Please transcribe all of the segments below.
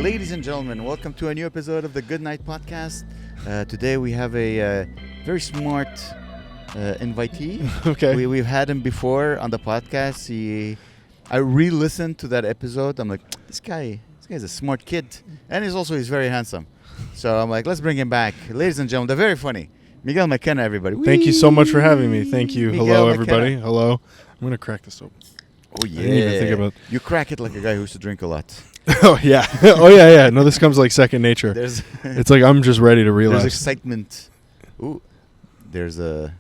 Ladies and gentlemen, welcome to a new episode of the Good Night Podcast. Today we have a very smart invitee. Okay. We've had him before on the podcast. I re-listened to that episode. I'm like, this guy's a smart kid, and he's very handsome. So I'm like, let's bring him back. Ladies and gentlemen, the very funny Miguel McKenna, everybody. Thank you so much for having me. Thank you. Miguel Hello, McKenna. everybody. Hello. I'm going to crack this open. Oh, yeah. I didn't even think about You crack it like a guy who used to drink a lot. Oh, yeah. Yeah. No, this comes like second nature. It's like I'm just ready to realize. There's excitement. Ooh, there's a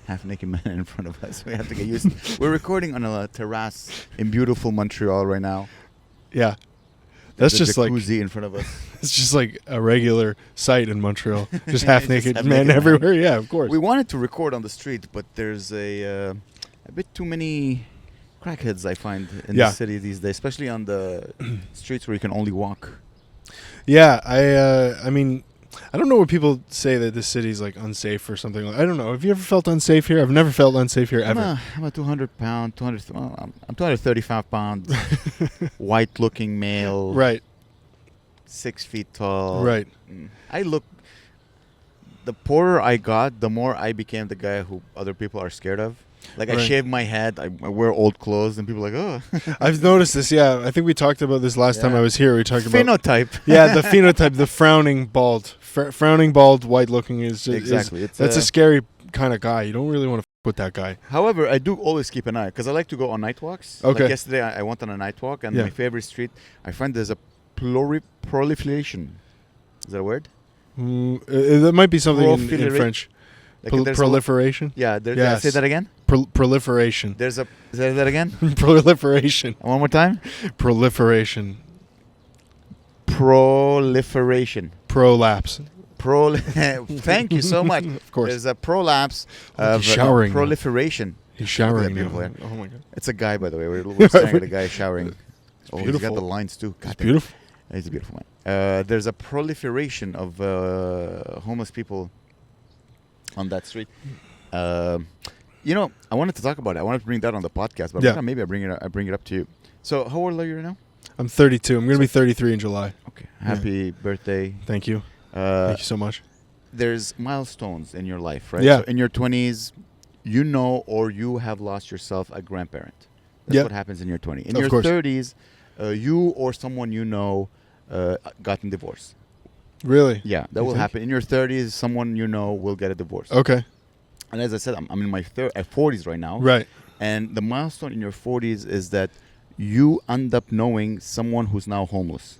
half-naked man in front of us. We have to get used to. We're recording on a terrace in beautiful Montreal right now. Yeah. That's There's just a like jacuzzi in front of us. it's just like a regular sight in Montreal. Just half-naked half-naked men man. everywhere. Yeah, of course. We wanted to record on the street, but there's a bit too many crackheads, I find, in the city these days, especially on the streets where you can only walk. Yeah, I mean, I don't know what people say that this city's like unsafe or something. I don't know. Have you ever felt unsafe here? I've never felt unsafe here ever. I'm a 235 pound, white-looking male. Right. 6 feet tall. Right. The poorer I got, the more I became the guy who other people are scared of. Like, I shave my head, I wear old clothes, and people are like, oh. I've noticed this, yeah. I think we talked about this last time I was here. We talked about... Phenotype. Yeah, the phenotype, the frowning bald. Frowning bald, white-looking is... Exactly. That's a scary kind of guy. You don't really want to with that guy. However, I do always keep an eye, because I like to go on night walks. Okay. Like yesterday, I went on a night walk, and my favorite street, I find there's a proliferation. Is that a word? That might be something in French. Like Proliferation? Yeah. Say that again? Proliferation. Say that again? Proliferation. One more time? Proliferation. Proliferation. Prolapse. Thank you so much. Of course. There's a prolapse of showering proliferation. He's showering. Beautiful hair. Oh my god. It's a guy, by the way. We're staring at a guy showering. Oh, he's got the lines too. It's beautiful. He's a beautiful man. There's a proliferation of homeless people on that street. I wanted to talk about it. I wanted to bring that on the podcast, but maybe I bring it up to you. So, how old are you right now? I'm 32. I'm going to be 33 in July. Okay. Happy birthday. Thank you. Thank you so much. There's milestones in your life, right? Yeah. So in your 20s, or you have lost yourself a grandparent. That's what happens in your 20s. In your 30s, you or someone gotten divorced. Really? Yeah, that will happen. In your 30s, someone will get a divorce. Okay. And as I said, I'm in my 40s right now. Right. And the milestone in your 40s is that you end up knowing someone who's now homeless.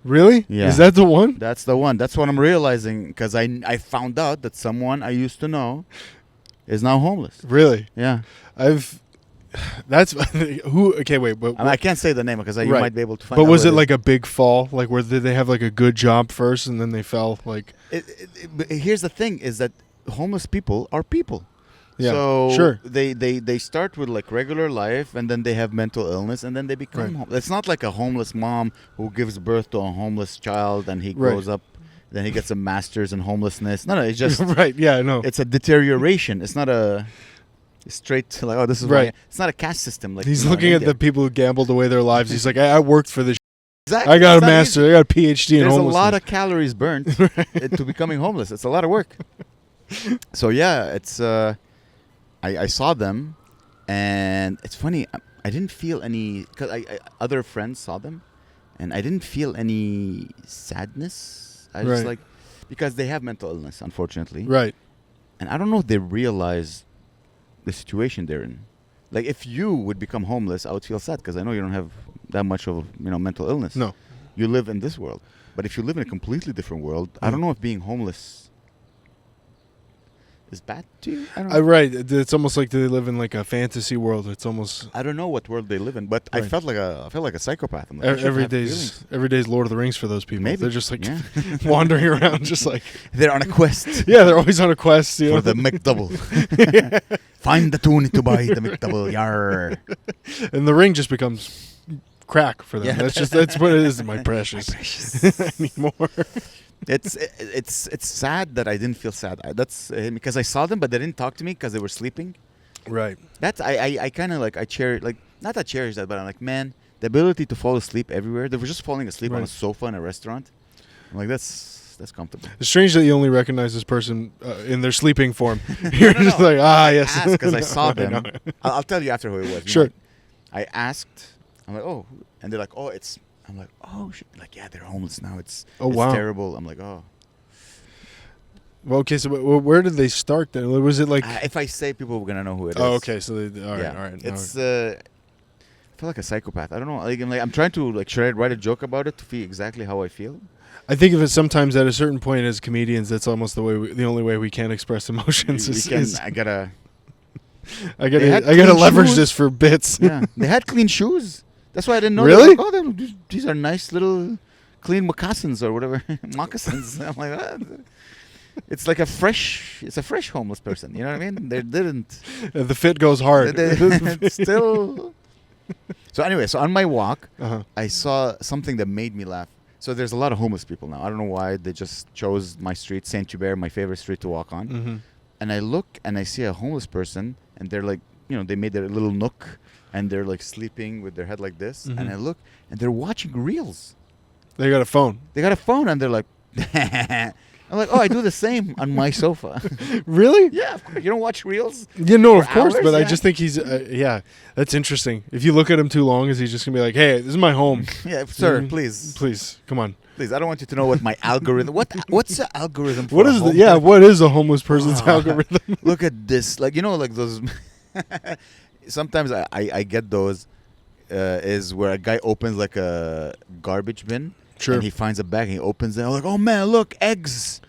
Really? Yeah. Is that the one? That's the one. That's what I'm realizing, because I found out that someone I used to know is now homeless. Really? Yeah. That's who? Okay, wait. But I can't say the name because you might be able to find. But out was it like a big fall? Like, did they have like a good job first and then they fell? Like, here's the thing: is that homeless people are people. Yeah. So sure. They start with like regular life, and then they have mental illness, and then they become homeless. It's not like a homeless mom who gives birth to a homeless child and he grows up, then he gets a master's in homelessness. No, it's just right. Yeah, no. It's a deterioration. It's not a straight to like, oh, this is right. It's not a caste system. Like he's looking at the people who gambled away their lives. He's like, I worked for this. Exactly. I got a master. I got a PhD in homelessness. There's a lot of calories burnt to becoming homeless. It's a lot of work. So yeah, it's. I saw them, and it's funny. I didn't feel any because other friends saw them, and I didn't feel any sadness. I just like because they have mental illness, unfortunately. Right. And I don't know if they realize the situation they're in. Like, if you would become homeless, I would feel sad because I know you don't have that much of mental illness. No. You live in this world. But if you live in a completely different world, I don't know if being homeless is bad to you. I don't know. Right. It's almost like they live in like a fantasy world. It's almost. I don't know what world they live in, but I felt like a psychopath. I'm like, every day's Lord of the Rings for those people. Maybe. They're just like wandering around, just like they're on a quest. Yeah, they're always on a quest for the McDouble. Find the toonie to buy the McDouble. Yar. And the ring just becomes crack for them. Yeah. That's what it is, my precious. Anymore. It's sad that I didn't feel sad. That's because I saw them, but they didn't talk to me because they were sleeping. Right. That's I kind of like I cherish like not that cherish that, but I'm like, man, the ability to fall asleep everywhere. They were just falling asleep on a sofa in a restaurant. I'm like, that's comfortable. It's strange that you only recognize this person in their sleeping form. You're just like, yes. Because I saw them. I'll tell you after who it was. Sure. I asked. I'm like, oh, and they're like, oh, it's. I'm like, oh, shit. Like, yeah, they're homeless now. It's terrible. I'm like, oh. Well, okay, so where did they start then? Was it like... if I say, people are going to know who it is. Oh, okay, so all right. It's, I feel like a psychopath. I don't know. I'm trying to, like, should I write a joke about it to feel exactly how I feel? I think of it sometimes at a certain point as comedians, that's almost the only way we can express emotions. I gotta leverage this for bits. Yeah, they had clean shoes. That's why I didn't know. Really? Like, these are nice little clean moccasins or whatever. Moccasins. I'm like, it's like a fresh homeless person. You know what I mean? They didn't. The fit goes hard. Still. So anyway, on my walk, I saw something that made me laugh. So there's a lot of homeless people now. I don't know why. They just chose my street, Saint Hubert, my favorite street to walk on. Mm-hmm. And I look and I see a homeless person, and they're like, they made their little nook, and they're like sleeping with their head like this. Mm-hmm. And I look, and they're watching reels. They got a phone. And they're like, I'm like, oh, I do the same on my sofa. Really? Yeah, of course. You don't watch reels? Yeah, no, of course. Hours? But Yeah. I just think he's, that's interesting. If you look at him too long, is he just going to be like, hey, this is my home? Yeah, sir, please. Please, come on. Please, I don't want you to know what my algorithm... What's the algorithm for What is what is a homeless person's algorithm? Look at this. Like, like those... Sometimes I get those, is where a guy opens like a garbage bin. Sure. And he finds a bag and he opens it. I'm like, oh man, look, eggs.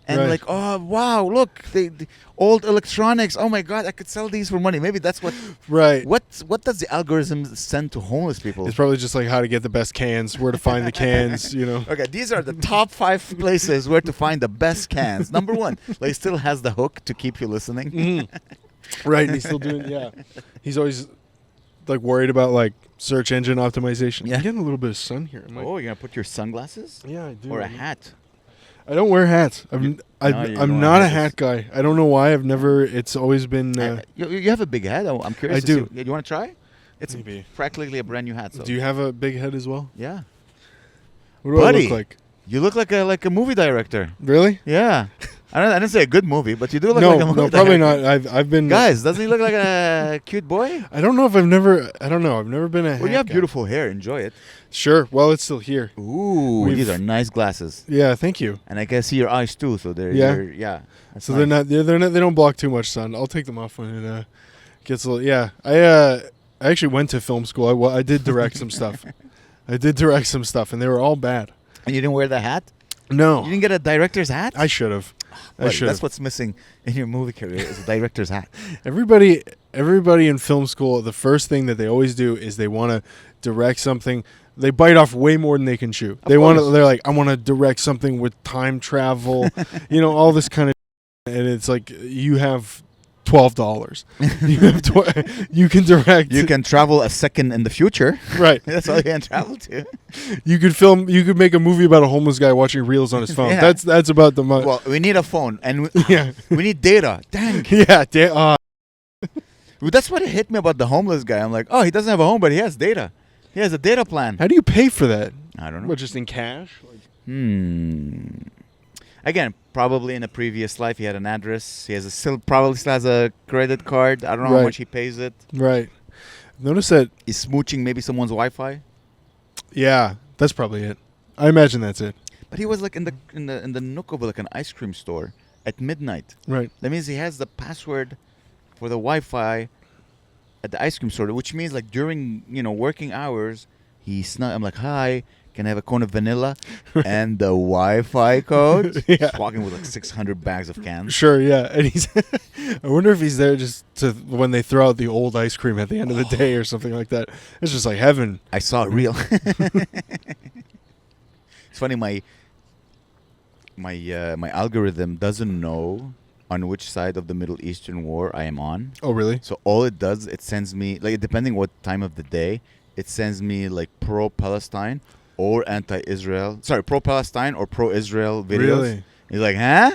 And Right. like, oh wow, look, the old electronics. Oh my god, I could sell these for money. Maybe that's what. Right. What does the algorithm send to homeless people? It's probably just like how to get the best cans, where to find the cans, Okay, these are the top 5 places where to find the best cans. Number 1, like, still has the hook to keep you listening. Mm-hmm. Right. And he's still doing. Yeah. He's always like worried about like search engine optimization. Yeah. I'm getting a little bit of sun here. Oh, you're gonna put your sunglasses? Yeah, I do. Or a hat? I don't wear hats. you I'm don't not wear a hat hats. guy. I don't know why. I've never. It's always been. You have a big head. I'm curious. I do. See. You want to try? It's Maybe. practically a brand new hat. So. Do you have a big head as well? Yeah. What do I Buddy. look like? You look like a movie director. Really? Yeah. I didn't say a good movie, but you do look No, like a movie no, director. probably not. I've been. Guys, doesn't he look like a cute boy? I don't know if I've never. I don't know. I've never been a. Well, hat you have guy. beautiful hair. Enjoy it. Sure. Well, it's still here. Ooh, We've- these are nice glasses, Yeah. Thank you. and I can see your eyes too. So they're Yeah. yeah. That's So nice. they're not. They don't block too much sun. I'll take them off when it gets a little. Yeah. I actually went to film school. I did direct some stuff. And they were all bad. And you didn't wear the hat? No. You didn't get a director's hat? I should have. Buddy, that's what's missing in your movie career is a director's hat. Everybody in film school, the first thing that they always do is they want to direct something. They bite off way more than they can chew. They're like, I want to direct something with time travel, all this kind of, and it's like you have $12. You can direct. You can travel a second in the future. Right. That's all you can travel to. You could make a movie about a homeless guy watching reels on his phone. Yeah. That's about the money. Well, we need a phone and Yeah. we need data. Dang. Yeah. Well, that's what hit me about the homeless guy. I'm like, oh, he doesn't have a home, but he has data. He has a data plan. How do you pay for that? I don't know. What, just in cash? Again, probably in a previous life, he had an address. He has probably still has a credit card. I don't know how Right. much he pays it. Right. Notice that. He's smooching maybe someone's Wi-Fi. Yeah, that's probably it. I imagine that's it. But he was like in the nook of like an ice cream store at midnight. Right. That means he has the password for the Wi-Fi at the ice cream store, which means like during working hours, I'm like, hi, can I have a cone of vanilla and the Wi-Fi code? Yeah. He's walking with like 600 bags of cans. Sure, yeah. And he's I wonder if he's there just to when they throw out the old ice cream at the end of the day or something like that. It's just like heaven. I saw a reel. It's funny, my algorithm doesn't know on which side of the Middle Eastern war I am on. Oh, really? So all it does, it sends me, like, depending what time of the day, it sends me like pro-Palestine or anti-Israel. Sorry, pro-Palestine or pro-Israel videos. Really? He's like, huh?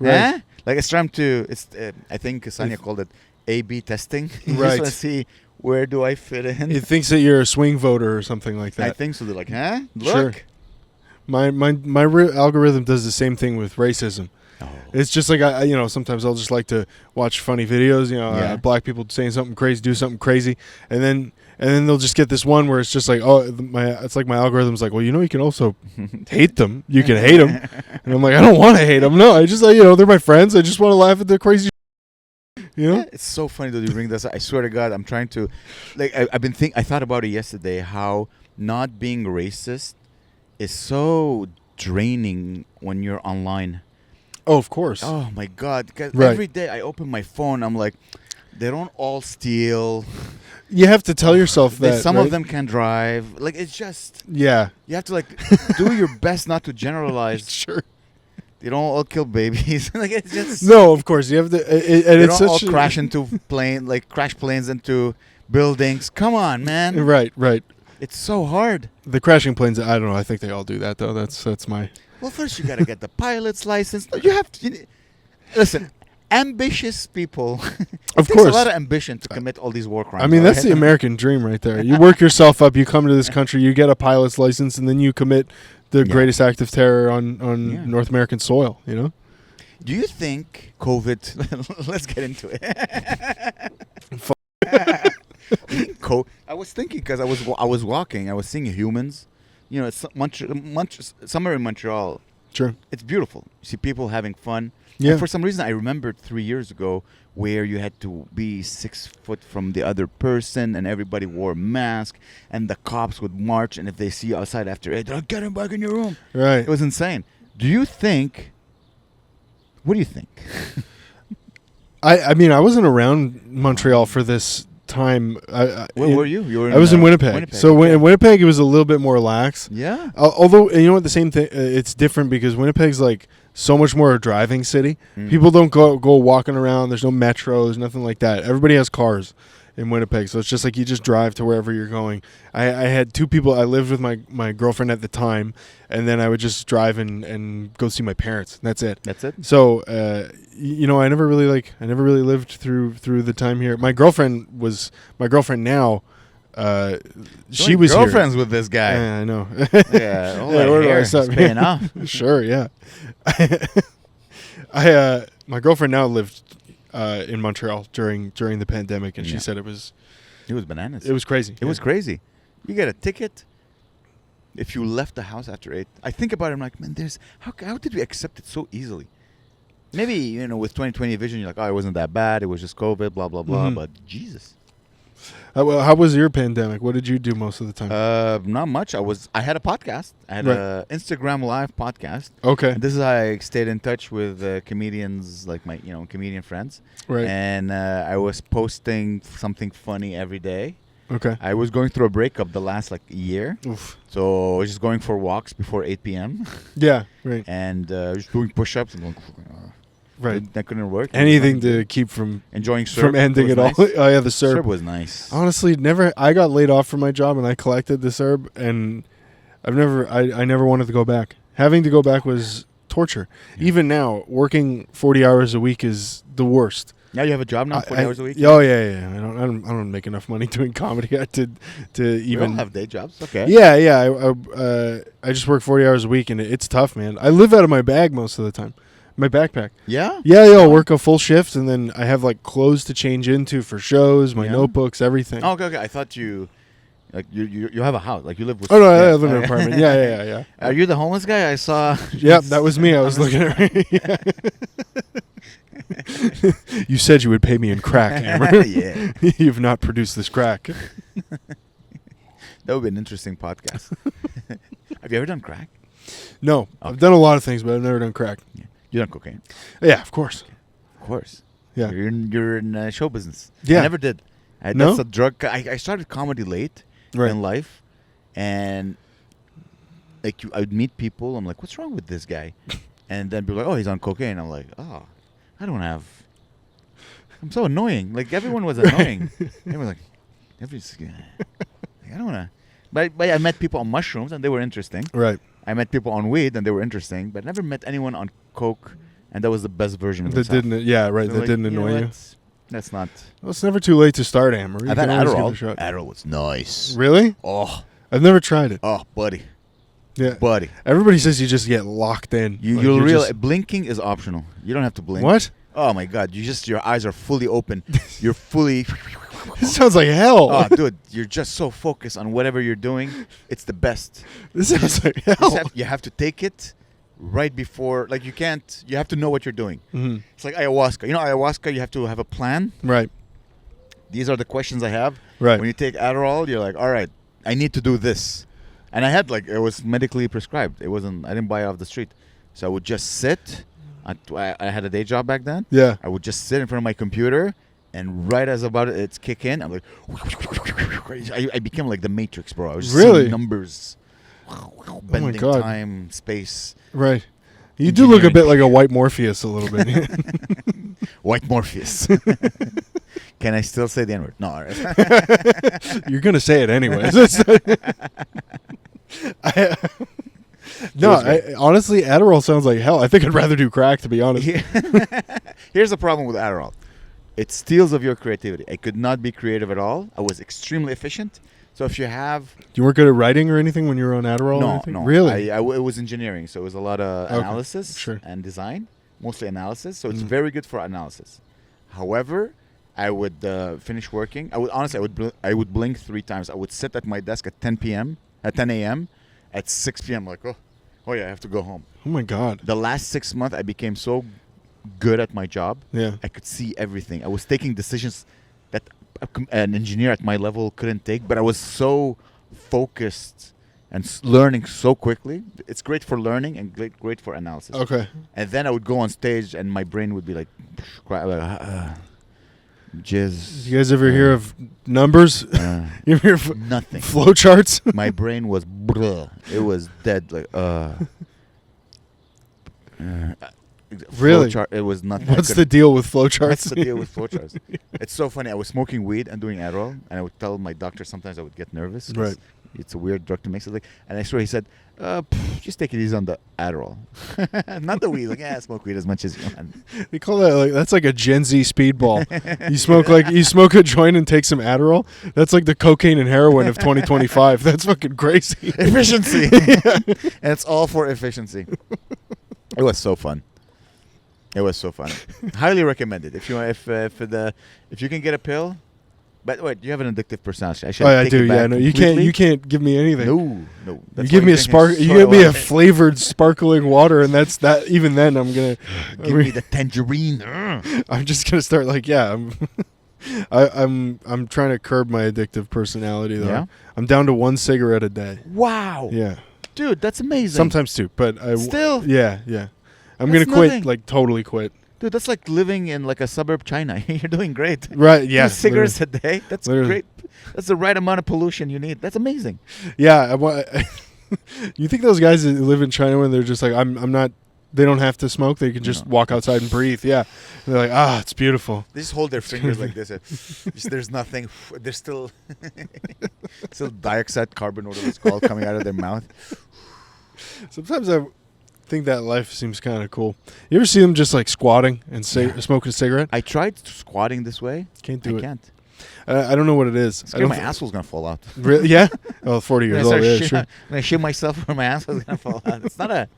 Right. Huh? Like it's trying to. It's. I think Sanya called it A/B testing. You Right. just want to see where do I fit in. It thinks that you're a swing voter or something like that. I think so. They're like, huh? Sure. Look. My algorithm does the same thing with racism. Oh. It's just like sometimes I'll just like to watch funny videos. Yeah. Black people saying something crazy, do something crazy, and then they'll just get this one where it's just like, it's like my algorithm's like, well, you can also hate them. You can hate them, and I'm like, I don't want to hate them. No, I just they're my friends. I just want to laugh at their crazy. Yeah, it's so funny that you bring this up. I swear to God, I'm trying to, I thought about it yesterday. How not being racist is so draining when you're online. Oh, of course. Oh my God! Because Right. every day I open my phone, I'm like, they don't all steal. You have to tell yourself that Some right? of them can drive. Like, it's just, Yeah. you have to do your best not to generalize. Sure. They don't all kill babies. Like, it's just No, of course you have to. And they it's don't all such crash into crash planes into buildings. Come on, man. Right. It's so hard. The crashing planes. I don't know. I think they all do that though. That's my. Well, first you gotta get the pilot's license. No, you have to. Listen, ambitious people. Of It takes course. a lot of ambition to commit all these war crimes. I mean, that's alright? the American dream right there. You work yourself up, you come to this country, you get a pilot's license, and then you commit the Yeah. greatest act of terror on Yeah. North American soil, Do you think COVID? Let's get into it. I was thinking because I was walking. I was seeing humans. It's summer in Montreal. Sure. It's beautiful. You see people having fun. Yeah. And for some reason, I remembered 3 years ago where you had to be 6 foot from the other person, and everybody wore a mask, and the cops would march, and if they see you outside after 8, they're like, get him back in your room. Right. It was insane. What do you think? I mean, I wasn't around Montreal for this time. Where were you? You were I was in Winnipeg. So okay. in Winnipeg, it was a little bit more lax. Yeah. Although, you know what, the same thing, it's different because Winnipeg's like so much more a driving city. People don't go walking around. There's no metros, nothing like that. Everybody has cars in Winnipeg. So it's just like you just drive to wherever you're going. I had two people. I lived with my girlfriend at the time, and then I would just drive and go see my parents. That's it. That's it? So, I never really lived through the time here. My girlfriend now, she was here. girlfriends with this guy. Yeah, I know. Yeah, all Yeah, that where do I hair start? is paying off. Sure, yeah. My girlfriend now lived in Montreal during the pandemic, and she Yeah. said it was bananas. crazy. It was crazy. You get a ticket if you left the house after 8. I think about it. I'm like, man, how did we accept it so easily? Maybe with 20/20 vision, you're like, oh, it wasn't that bad. It was just COVID, blah blah blah. Mhm. But Jesus, How was your pandemic? What did you do most of the time? not much. I had a podcast. I had Right. a Instagram live podcast. Okay, And this is how I stayed in touch with comedians, like my comedian friends. right. And I was posting something funny every day. Okay. I was going through a breakup the last year. Oof. So I was just going for walks before 8 p.m. Yeah. Right. and just doing push-ups and going, Right. that couldn't work. Anything to keep from enjoying Serb. ending It it all. was nice. Oh yeah, the Serb. Serb was nice. Honestly, never. I got laid off from my job and I collected the Serb, and I never wanted to go back. Having to go back was torture. Yeah. Even now, working 40 hours a week is the worst. Now you have a job now, 40 hours a week? Oh yeah. I don't make enough money doing comedy to We even all have day jobs. Okay. Yeah. I just work 40 hours a week, and it's tough, man. I live out of my bag most of the time, my backpack. Yeah? Yeah, I'll work a full shift, and then I have clothes to change into for shows, my Yeah. notebooks, everything. Oh, okay. I thought you have a house. Like you live with... Oh no, I live in an apartment. Yeah. Are you the homeless guy? I saw... Yep, that was me. I was looking at. You said you would pay me in crack, Hammer. Yeah. You've not produced this crack. That would be an interesting podcast. Have you ever done crack? No, I've done a lot of things, but I've never done crack. Yeah. You done cocaine? Yeah, of course. Of course. Yeah. You're in show business. Yeah. I never did. No? That's a drug. I started comedy late in life, and I would meet people. I'm like, what's wrong with this guy? And then people are like, oh, he's on cocaine. I'm like, oh, I don't have. I'm so annoying. Like everyone was annoying. Everyone was like, I don't wanna. But I met people on mushrooms and they were interesting. Right. I met people on weed and they were interesting, but I never met anyone on coke, and that was the best version of That themselves. didn't. Yeah, right. They're That like, didn't "You know annoy you. what? That's not. Well, it's never too late to start Amory. I've had You can always Adderall. give it a shot. Adderall was nice. Really? Oh, I've never tried it. buddy. Yeah. Buddy. Everybody says you just get locked in. You'll realize blinking is optional. You don't have to blink. What? Oh my God! Your eyes are fully open. You're fully. This sounds like hell. Oh, dude, you're just so focused on whatever you're doing. It's the best. This sounds like You hell. have to take it right before. Like you can't. You have to know what you're doing. Mm-hmm. It's like ayahuasca. You know ayahuasca. You have to have a plan. Right. These are the questions I have. Right. When you take Adderall, you're like, all right, I need to do this, and I had it was medically prescribed. It wasn't. I didn't buy it off the street, so I would just sit. I had a day job back then. Yeah. I would just sit in front of my computer, and right as it's kick in, I'm like, I became like the Matrix, bro. I was just Really? seeing numbers, bending God. time, space. Right. You do look a bit like a white Morpheus a little bit. White Morpheus. Can I still say the N-word? No. All right. You're going to say it anyways. Honestly, Adderall sounds like hell. I think I'd rather do crack, to be honest. Here's the problem with Adderall. It steals of your creativity. I could not be creative at all. I was extremely efficient. So if you have... You weren't good at writing or anything when you were on Adderall? or anything? No. Really? It was engineering, so it was a lot of analysis and design, mostly analysis. So it's very good for analysis. However, I would finish working. I would blink 3 times. I would sit at my desk at 10 a.m. At 6 p.m. like, oh yeah, I have to go home. Oh my God. The last 6 months, I became so good at my job. Yeah. I could see everything. I was taking decisions that an engineer at my level couldn't take, but I was so focused and learning so quickly. It's great for learning and great for analysis. Okay. And then I would go on stage and my brain would be like, jizz. You guys ever hear of numbers? You ever hear of Nothing. flow charts? My brain was it was dead. Like Really? It was nothing. What's the deal with flow charts? What's the deal with flow charts? It's so funny. I was smoking weed and doing Adderall, and I would tell my doctor sometimes I would get nervous. 'Cause Right. It's a weird drug to mix it. And I swear he said, just take it easy on the Adderall. Not the weed. Like, yeah, smoke weed as much as you want. They call that that's like a Gen Z speedball. You smoke a joint and take some Adderall. That's like the cocaine and heroin of 2025. That's fucking crazy. Efficiency. And it's all for efficiency. It was so fun. It was so fun. Highly recommended. If you can get a pill. But wait, you have an addictive personality. I do. Yeah, no, you can't give me anything. No. You give me a spark. You give me a flavored sparkling water, and that's that. Even then, I'm gonna give me the tangerine. I'm just gonna start I'm trying to curb my addictive personality though. Yeah? I'm down to 1 cigarette a day. Wow. Yeah. Dude, that's amazing. Sometimes 2, but Still. Yeah. I'm That's gonna quit, nothing. like totally quit. Dude, that's like living in like a suburb China. You're doing great. Right? Yeah. 2 cigarettes a day. That's Literally. great. That's the right amount of pollution you need. That's amazing. Yeah. You think those guys that live in China when they're just like, I'm not. They don't have to smoke. They can just walk outside and breathe. Yeah. And they're like, it's beautiful. They just hold their fingers like this. There's nothing. There's still dioxide, carbon, whatever it's called, coming out of their mouth. Sometimes I think that life seems kind of cool. You ever see them just like squatting and smoking a cigarette? I tried squatting this way. Can't do it. I can't. I don't know what it is. My asshole's going to fall out. Really? Yeah? Oh, 40 years old. Yeah, sure. When I shit myself where my asshole's going to fall out. It's not a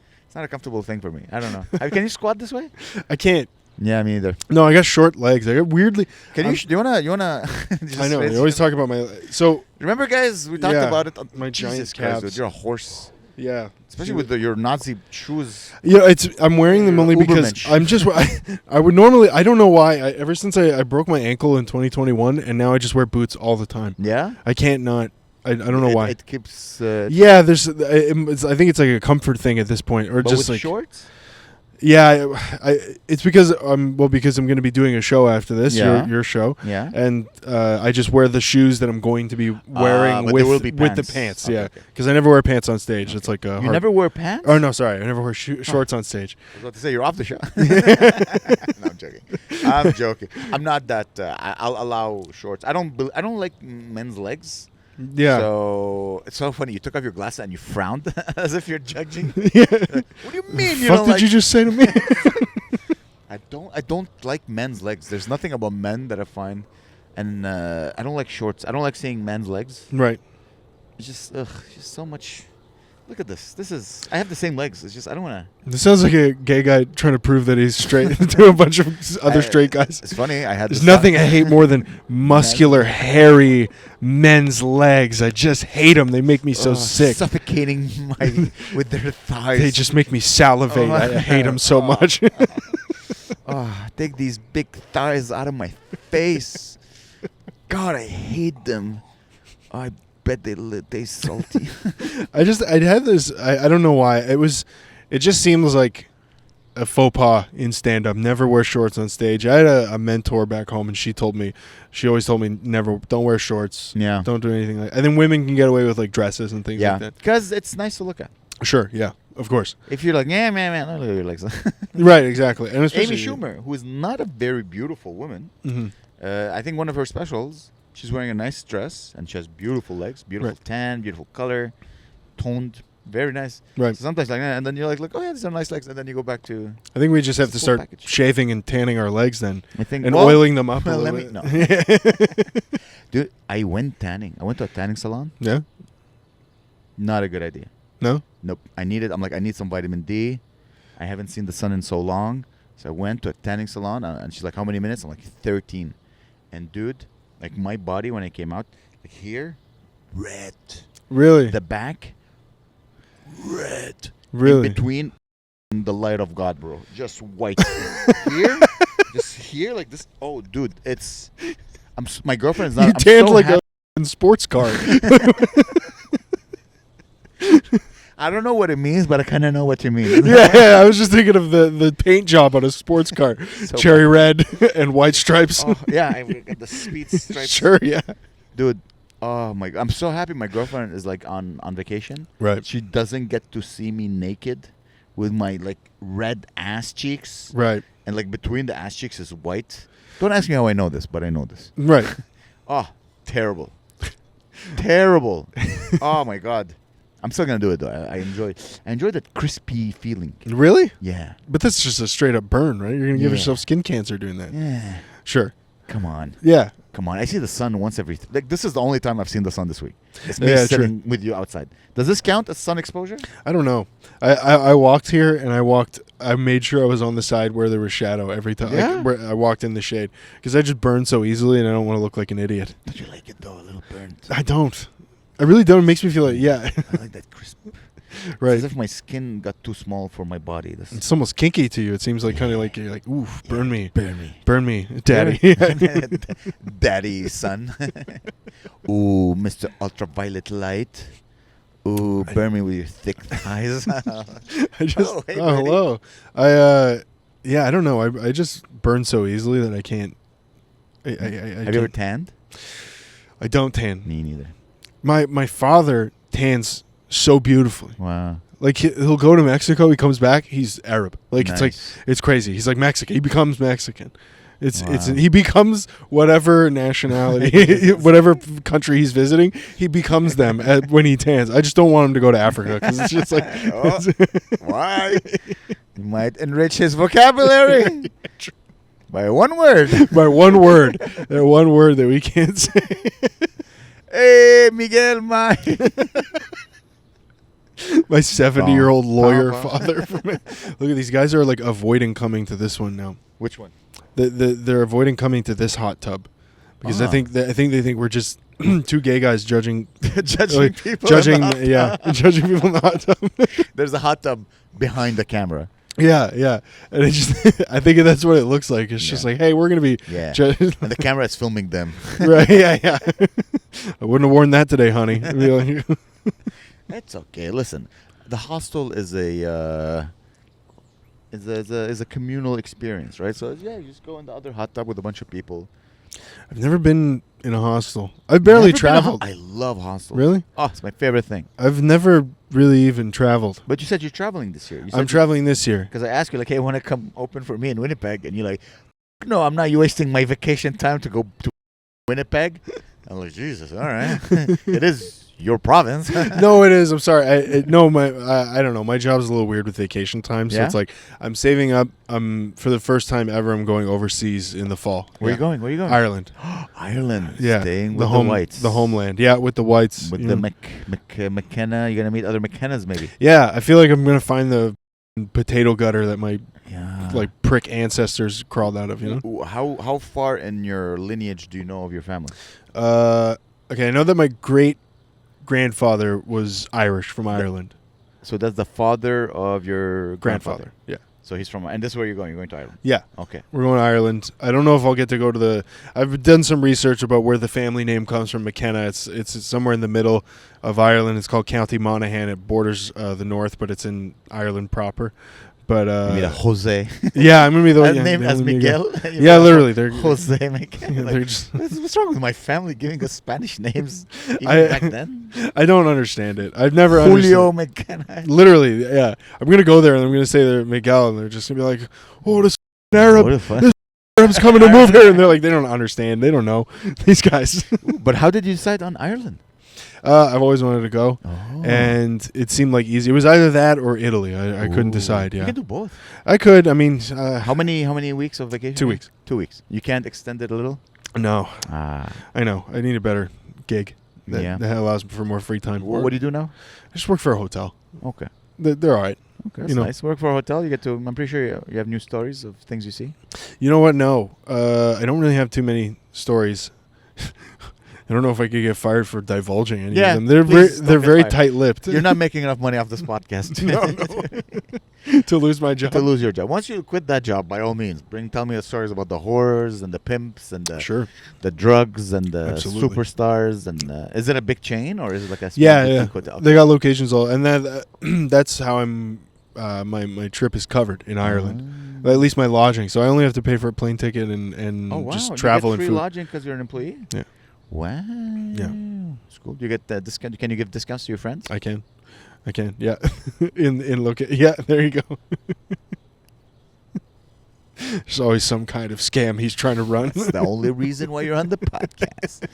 comfortable thing for me. I don't know. Can you squat this way? I can't. Yeah, me either. No, I got short legs. I got weirdly. Do you wanna? I know. You always talk about my. So remember, guys, we talked about it. My Jesus giant calves. Christ, you're a horse. Yeah. Especially with your Nazi shoes. Yeah, I'm wearing them only because Ubermensch. I'm just. I would normally. I don't know why. Ever since I broke my ankle in 2021, and now I just wear boots all the time. Yeah. I can't not. I don't know why. It keeps. Yeah, there's. I think it's like a comfort thing at this point, or but just with like shorts. Yeah, it's because I'm going to be doing a show after this, your show. Yeah. And I just wear the shoes that I'm going to be wearing but there will be with the pants. pants. Okay, yeah, okay. because I never wear pants on stage. It's like a You never wear pants? Oh no, sorry, I never wear shorts on stage. I was about to say you're off the show. No, I'm joking. I'm not that. I'll allow shorts. I don't like men's legs. Yeah. So it's so funny. You took off your glasses and you frowned as if you're judging. Yeah. Like, what do you mean you Fuck don't did like? you just say to me? I don't like men's legs. There's nothing about men that I find, and I don't like shorts. I don't like seeing men's legs. Right. It's just so much. Look at this. I have the same legs. It's just I don't want This sounds like a gay guy trying to prove that he's straight to a bunch of other straight guys. It's funny. There's nothing I hate more than muscular, hairy men's legs. I just hate them. They make me so sick. Suffocating with their thighs. They just make me salivate. I hate them so much. Take these big thighs out of my face. God, I hate them. I bet they salty. I had this. I don't know why. It just seems like a faux pas in stand up. Never wear shorts on stage. I had a mentor back home, and she always told me don't wear shorts. Yeah. Don't do anything like. And then women can get away with like dresses and things like that. Because it's nice to look at. Sure. Yeah. Of course. If you're like, yeah, man, look at your legs. Right. Exactly. And Amy Schumer, who is not a very beautiful woman, I think one of her specials. She's wearing a nice dress, and she has beautiful legs, beautiful tan, beautiful color, toned, very nice. Right. So sometimes like that, and then you're like, look, oh yeah, these are nice legs, and then you go back to. I think we just have to start package. shaving and tanning our legs then, I think, and oiling them up a little bit. No. Dude, I went tanning. I went to a tanning salon. Yeah. Not a good idea. No. Nope. I need some vitamin D. I haven't seen the sun in so long, so I went to a tanning salon, and she's like, how many minutes? I'm like 13, and dude. Like my body when I came out, like here, red. Really? The back, red. Really? In between, the light of God, bro. Just white. Here, just here, like this. Oh, dude, my girlfriend is not. You I'm tanned so like happy. a sports car. I don't know what it means, but I kind of know what you mean. Yeah, I was just thinking of the paint job on a sports car. So Cherry red and white stripes. Oh, yeah, I got the speed stripes. Sure, yeah. Dude, oh my God. I'm so happy my girlfriend is like on vacation. Right. She doesn't get to see me naked with my like red ass cheeks. Right. And like between the ass cheeks is white. Don't ask me how I know this, but I know this. Right. Oh, terrible. Terrible. Oh my God. I'm still gonna do it though. I enjoy that crispy feeling. Really? Yeah. But that's just a straight up burn, right? You're gonna give yourself skin cancer doing that. Yeah. Sure. Come on. Yeah. Come on. I see the sun once every like this is the only time I've seen the sun this week. It's me Yeah, sitting with you outside. Does this count as sun exposure? I don't know. I walked here and I made sure I was on the side where there was shadow every time. Yeah? Where I walked in the shade because I just burn so easily and I don't want to look like an idiot. Don't you like it though? A little burnt. I don't. I really don't. It makes me feel like I like that crisp. Right. It's as if my skin got too small for my body. It's almost kinky to you. It seems like kind of like you're like, oof, burn me, burn me, daddy, daddy, son. Ooh, Mr. Ultraviolet Light. Ooh, burn me with your thick thighs. I just hey, hello. I don't know. I just burn so easily that I can't. Have you ever tanned? I don't tan. Me neither. My father tans so beautifully. Wow. Like he'll go to Mexico, he comes back, he's Arab. Like Nice. it's crazy. He's like Mexican. He becomes Mexican. Wow. He becomes whatever nationality, whatever country he's visiting, he becomes them when he tans. I just don't want him to go to Africa because it's just like why? You might enrich his vocabulary by one word. By one word. That one word that we can't say. Hey, Miguel, my 70-year-old lawyer father. Look at these guys are like avoiding coming to this one now. Which one? They're avoiding coming to this hot tub because I think they think we're just two gay guys judging people. judging people in the hot tub. There's a hot tub behind the camera. Yeah, and I think that's what it looks like. It's just like, hey, we're gonna be and the camera is filming them. Right? Yeah. I wouldn't have worn that today, honey. That's okay. Listen, the hostel is a communal experience, right? So you just go in the other hot tub with a bunch of people. I've never been in a hostel. I've barely traveled. I love hostels. Really? Oh, it's my favorite thing. I've never really even traveled. But you said you're traveling this year. I'm traveling this year. Because I asked you, like, hey, want to come open for me in Winnipeg? And you're like, no, I'm not wasting my vacation time to go to Winnipeg. I'm like, Jesus, all right. It is your province. No, it is. I'm sorry. I don't know. My job's a little weird with vacation time, so Yeah? it's like I'm saving up. For the first time ever, I'm going overseas in the fall. Where are you going? Where are you going? Ireland. Ireland. Yeah, Staying with the whites. the homeland. Yeah, with the whites. With you the know. McKenna. You're gonna meet other McKennas, maybe. Yeah, I feel like I'm gonna find the potato gutter that my Yeah. like prick ancestors crawled out of. You know. How far in your lineage do you know of your family? Okay, I know that my great grandfather was Irish from Ireland. So that's the father of your Grandfather. Yeah. So he's from, and this is where you're going. You're going to Ireland. Yeah. Okay. We're going to Ireland. I don't know if I'll get to go to the. I've done some research about where the family name comes from. McKenna. It's somewhere in the middle of Ireland. It's called County Monaghan. It borders the north, but it's in Ireland proper. But you mean a Jose? yeah, I'm gonna be the As yeah, name as Miguel. Yeah, literally, they're Jose McKenna. Yeah, Like, they're just, what's wrong with my family giving us Spanish names even back then? I don't understand it. I've never Julio understood. McKenna. Literally, yeah. I'm gonna go there and I'm gonna say they're Miguel, and they're just gonna be like, "Oh, this Arab, What a fun. this Arab's coming to move here," and they're like, they don't understand. They don't know these guys. But how did you decide on Ireland? I've always wanted to go, Oh. and it seemed like easy. It was either that or Italy. I couldn't decide. You Yeah, can do both. I could. I mean, How many weeks of vacation? 2 weeks. 2 weeks. You can't extend it a little? No, Ah. I know. I need a better gig that, Yeah. that allows for more free time. What do you do now? I just work for a hotel. Okay. They're all right. Okay, that's You know. nice. Work for a hotel. You get to. I'm pretty sure you have new stories of things you see. You know what? No, I don't really have too many stories. I don't know if I could get fired for divulging any Yeah, of them. They're please they're don't get very fired. tight-lipped. You're not making enough money off this podcast No. To lose my job. to lose your job. Once you quit that job, by all means, tell me the stories about the whores and the pimps and the Sure. the drugs and the Absolutely. superstars. And is it a big chain or is it like a small Yeah, boutique yeah. hotel? They got locations all, and that that's how I'm. My trip is covered in Ireland. At least my lodging. So I only have to pay for a plane ticket and Oh wow! just travel you get and free food. lodging because you're an employee. Yeah. Wow. Yeah. It's cool. Do you get the discount? Can you give discounts to your friends? I can. Yeah. in yeah. There you go. There's always some kind of scam he's trying to run. That's the only reason why you're on the podcast.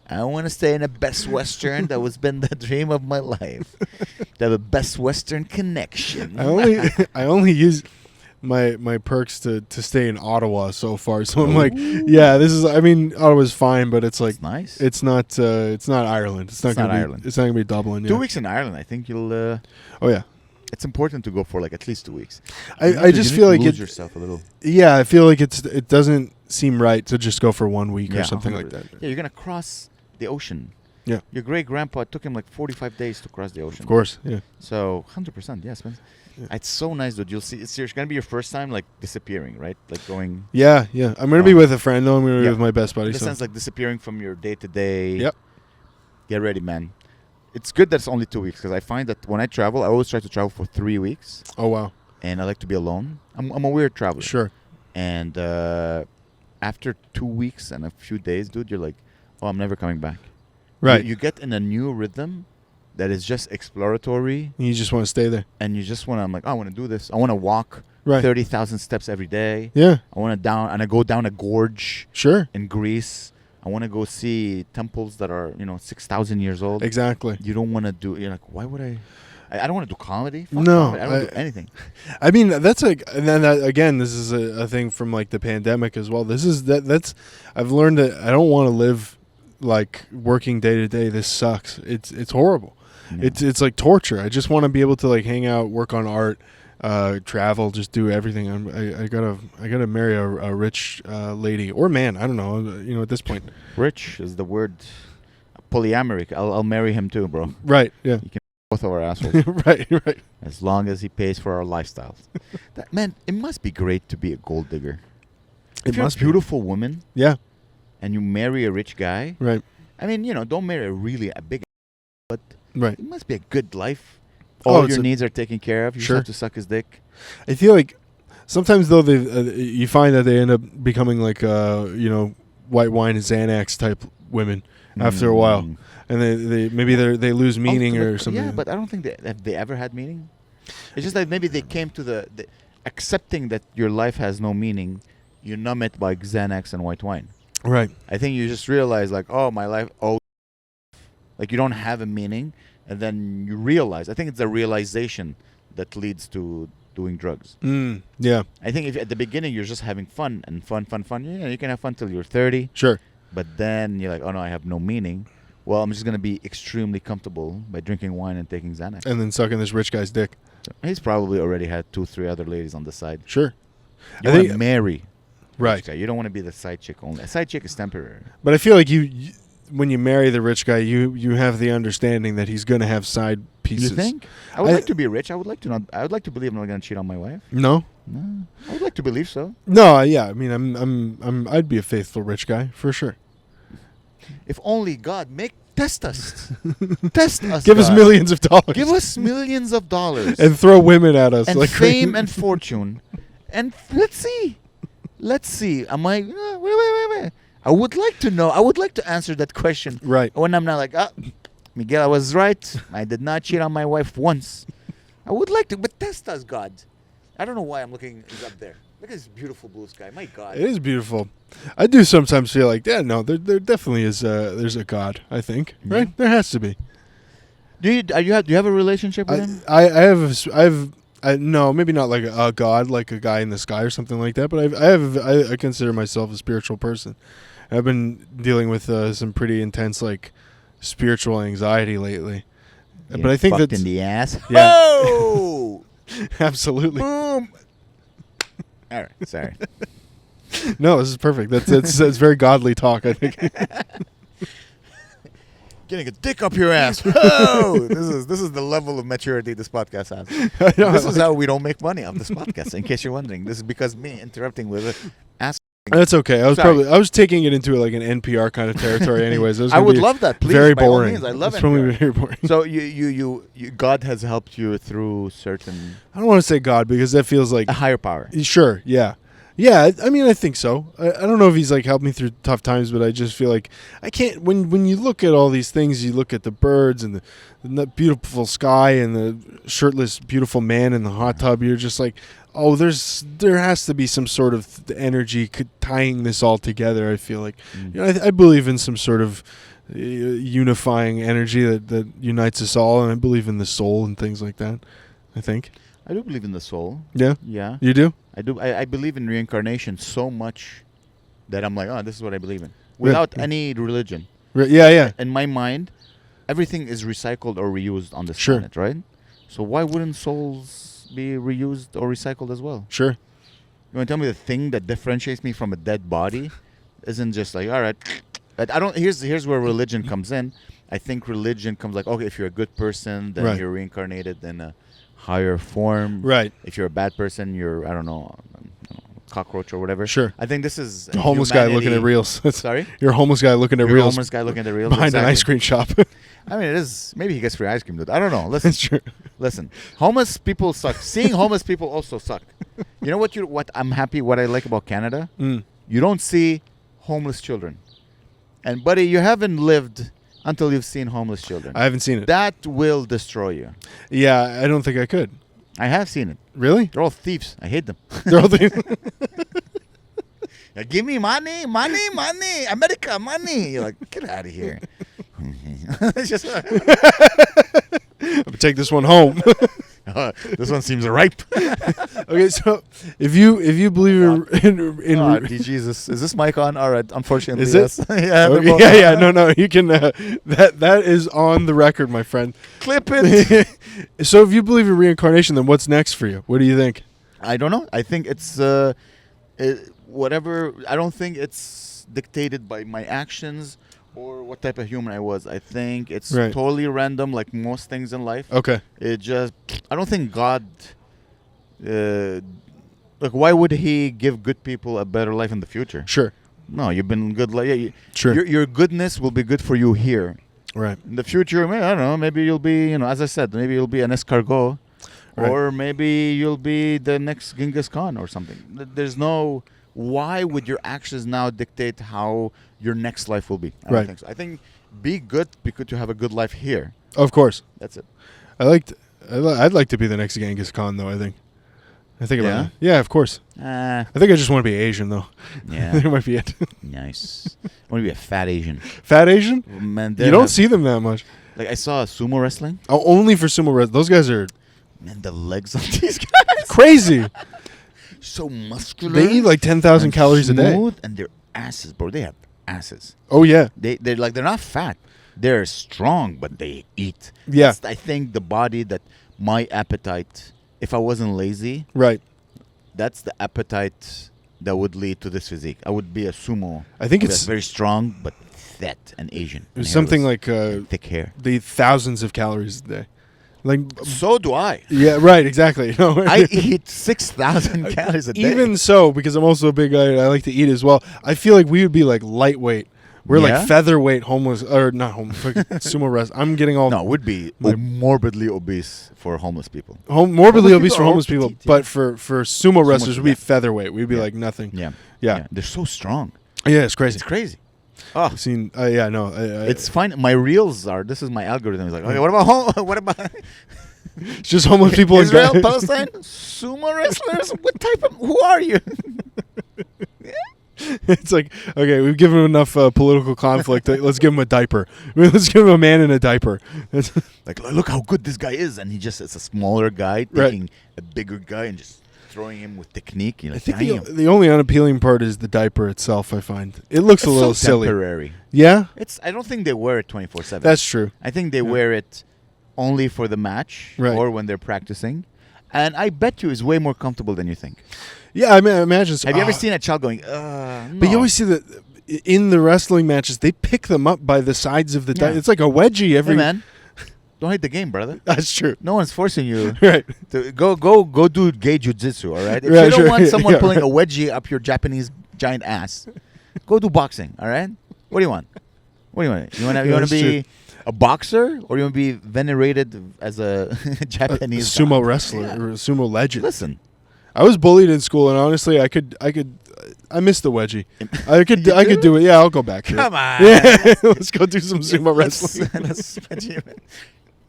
I want to stay in a Best Western. That was been the dream of my life. To have a Best Western connection. I only use my perks to stay in Ottawa so far. So I'm like, yeah, this is. I mean, Ottawa's fine, but it's like It's nice. it's not Ireland. It's not not gonna be Ireland. It's not gonna be Dublin. 2 Yeah. weeks in Ireland. I think you'll. Oh yeah. It's important to go for like at least 2 weeks. I just feel like lose it. yourself a little. Yeah, I feel like it doesn't seem right to just go for 1 week Yeah, or something like 100%. that. Yeah, you're gonna cross the ocean. Yeah. Your great grandpa took him like 45 days to cross the ocean. Of course. Yeah. So 100%. Yes, man. Yeah. It's so nice that you'll see. It's gonna be your first time like disappearing, right? Like going. Yeah. I'm gonna be with a friend though. I'm gonna be Yeah. with my best buddy. In the So. sense like disappearing from your day to day. Yep. Get ready, man. It's good that it's only 2 weeks because I find that when I travel, I always try to travel for 3 weeks, Oh wow. and I like to be alone. I'm a weird traveler. Sure. And after 2 weeks and a few days, dude, you're like, oh, I'm never coming back. Right. You get in a new rhythm that is just exploratory, You just want to stay there. and you just want to. I'm like, oh, I want to do this. I want to walk Right. 30,000 steps every day. Yeah. I go down a gorge Sure. in Greece. I want to go see temples that are 6,000 years old. Exactly. You don't want to do. You're like, why would I? I don't want to do comedy. Fuck No, comedy. I don't do anything. I mean, that's like, and then again, this is a thing from like the pandemic as well. This is that's. I've learned that I don't want to live like working day to day. This sucks. It's horrible. Yeah. It's like torture. I just want to be able to like hang out, work on art, travel, just do everything. I gotta marry a rich lady or man. I don't know. At this point. Rich is the word. Polyamory. I'll marry him too, bro. Right. Yeah. Both of our assholes. Right. As long as he pays for our lifestyles. Man, it must be great to be a gold digger. It If you're must a be. beautiful woman Yeah. and you marry a rich guy, Right. I mean, don't marry a big, but Right. it must be a good life. Oh, All it's your a- needs are taken care of. You Sure. just have to suck his dick. I feel like sometimes though you find that they end up becoming like white wine and Xanax type women after a while, Mm. and they lose meaning or Ultimate- something. Yeah, but I don't think have they ever had meaning. It's just like maybe they came to the accepting that your life has no meaning. You numb it by Xanax and white wine. Right. I think you just realize like, oh, my life. Oh, Like you don't have a meaning, and then you realize. I think it's the realization that leads to doing drugs. Yeah. I think if at the beginning you're just having fun and fun. Yeah, you can have fun till you're 30. Sure. But then you're like, oh no, I have no meaning. Well, I'm just gonna be extremely comfortable by drinking wine and taking Xanax. And then sucking this rich guy's dick. He's probably already had 2-3 other ladies on the side. Sure. You want to marry, right? You don't want to be the side chick only. A side chick is temporary. But I feel like you when you marry the rich guy, you have the understanding that he's going to have side pieces. You think? I would like to be rich. I would like to not. I would like to believe I'm not going to cheat on my wife. No. I would like to believe so. No. Yeah. I mean, I'd be a faithful rich guy for sure. If only God test us. Test us. Give us millions of dollars. Give us millions of dollars. And throw women at us. And like fame and fortune. And let's see. Am I... wait. I would like to know. I would like to answer that question. Right. When I'm not like, Miguel, I was right. I did not cheat on my wife once. I would like to, but test us, God. I don't know why I'm looking up there. Look at this beautiful blue sky. My God. It is beautiful. I do sometimes feel like, yeah, no, there definitely is there's a God, I think. Mm-hmm. Right? There has to be. Do you have a relationship with him? I have no, maybe not like a God, like a guy in the sky or something like that, but I consider myself a spiritual person. I've been dealing with some pretty intense like spiritual anxiety lately. But I think that's in the ass. Yeah. Oh! Absolutely. Boom. All right, sorry. No, this is perfect. That's very godly talk, I think. Getting a dick up your ass. Whoa! This is the level of maturity this podcast has. This is how we don't make money off this podcast. In case you're wondering, this is because me interrupting with it. That's okay. I was taking it into like an NPR kind of territory, anyways. I would love that. Please, very by all boring. means. I love it's it. Probably very boring. So you God has helped you through certain. I don't want to say God because that feels like a higher power. Sure. Yeah. Yeah, I mean, I think so. I don't know if he's like helped me through tough times, but I just feel like I can't. When you look at all these things, you look at the birds and the beautiful sky and the shirtless, beautiful man in the hot tub. You're just like, oh, there has to be some sort of energy tying this all together. I feel like, I believe in some sort of unifying energy that unites us all, and I believe in the soul and things like that. I think. I do believe in the soul. Yeah? Yeah. You do? I do. I believe in reincarnation so much that I'm like, oh, this is what I believe in. Without any religion. Yeah. In my mind, everything is recycled or reused on this planet, right? So why wouldn't souls be reused or recycled as well? Sure. You want to tell me the thing that differentiates me from a dead body isn't just like, all right, I don't. Here's where religion comes in. I think religion comes like, okay, if you're a good person, then you're reincarnated in a higher form. Right. If you're a bad person, you're, I don't know, cockroach or whatever. Sure. I think this is a homeless guy looking at reels. Sorry? You're a homeless guy looking at reels. You're a homeless guy looking at reels. Behind an ice cream shop. I mean, it is. Maybe he gets free ice cream, dude. I don't know. Listen. It's true. Listen. Homeless people suck. Seeing homeless people also suck. You know what I'm happy, what I like about Canada? You don't see homeless children. And, buddy, you haven't lived until you've seen homeless children. I haven't seen it. That will destroy you. Yeah, I don't think I could. I have seen it. Really? They're all thieves. I hate them. They're all thieves. Give me money, America, money. You're like, get out of here. It's just I'm gonna take this one home. This one seems ripe. Okay, so if you believe in Jesus, is this mic on? All right, unfortunately, is yes. it? Yeah. No, you can. That is on the record, my friend. Clip it. So if you believe in reincarnation, then what's next for you? What do you think? I don't know. I think it's whatever. I don't think it's dictated by my actions or what type of human I was. I think it's totally random, like most things in life. Okay. I don't think God, like, why would he give good people a better life in the future? Sure. No, you've been good. Sure. Your goodness will be good for you here. Right. In the future, I don't know, maybe you'll be, as I said, maybe you'll be an escargot. Right. Or maybe you'll be the next Genghis Khan or something. There's no... Why would your actions now dictate how your next life will be? I don't think so. I think be good because to have a good life here. Of course. That's it. I'd like to be the next Genghis Khan, though, I think. I think about Yeah? it. Yeah, of course. Ah, I think I just want to be Asian, though. I yeah. think it might be it. Nice. I want to be a fat Asian. Fat Asian? Man, You don't see them that much. Like, I saw sumo wrestling. Oh, only for sumo wrestling. Those guys are Man, the legs of these guys. crazy. So muscular. They eat like 10,000 and calories a day. smooth, and their asses, bro. They have asses. Oh, yeah. They're not fat. They're strong, but they eat. Yeah. That's, I think the body that my appetite, if I wasn't lazy, Right. that's the appetite that would lead to this physique. I would be a sumo. I think that's it's very strong, but fat and Asian. it was and something hairless like and thick hair. the thousands of calories a day. Like, So do I. yeah, right, exactly. No, I eat 6,000 calories a day. even so, because I'm also a big guy, I like to eat as well. I feel like we would be like lightweight. We're Yeah? like featherweight homeless, or not homeless, sumo rest. I'm getting all No, it would be My- morbidly obese for homeless people. morbidly Homeless obese people for are homeless petite, people, yeah. but for sumo wrestlers, we'd be yeah. featherweight. We'd be Yeah. like nothing. Yeah. Yeah. They're so strong. Yeah, it's crazy. It's crazy. Oh, I've seen, yeah, no. it's fine. My reels are. This is my algorithm. It's like, okay, what about what about it's just homeless people in Israel, Gaza. Palestine, sumo wrestlers? What type of? Who are you? It's like, okay, we've given him enough political conflict. Let's give him a diaper. Let's give him a man in a diaper. It's Like, look how good this guy is, and it's a smaller guy Right. taking a bigger guy and just throwing him with technique. You're I like, think damn. the only unappealing part is the diaper itself, I find. It looks a It's little so silly. temporary. Yeah? I don't think they wear it 24/7. That's true. I think they wear it only for the match Right. or when they're practicing. And I bet you it's way more comfortable than you think. Yeah, I mean, I imagine so. Have you ever Ah. seen a child going, But you no." always see that in the wrestling matches, they pick them up by the sides of the Yeah. It's like a wedgie every... Hey, man, don't hate the game, brother. That's true. No one's forcing you Right. to go do gay jujitsu, all right? If Right, you don't sure. want someone Yeah, pulling right. a wedgie up your Japanese giant ass, go do boxing, all right? What do you want? What do you want? You want Yeah, to that's be a boxer, or you want to be venerated as a Japanese sumo god? wrestler Yeah. or a sumo legend. Listen, I was bullied in school, and honestly, I missed the wedgie. I could You do it. Yeah, I'll go back to come it. on. Yeah, let's go do some sumo wrestling. Let's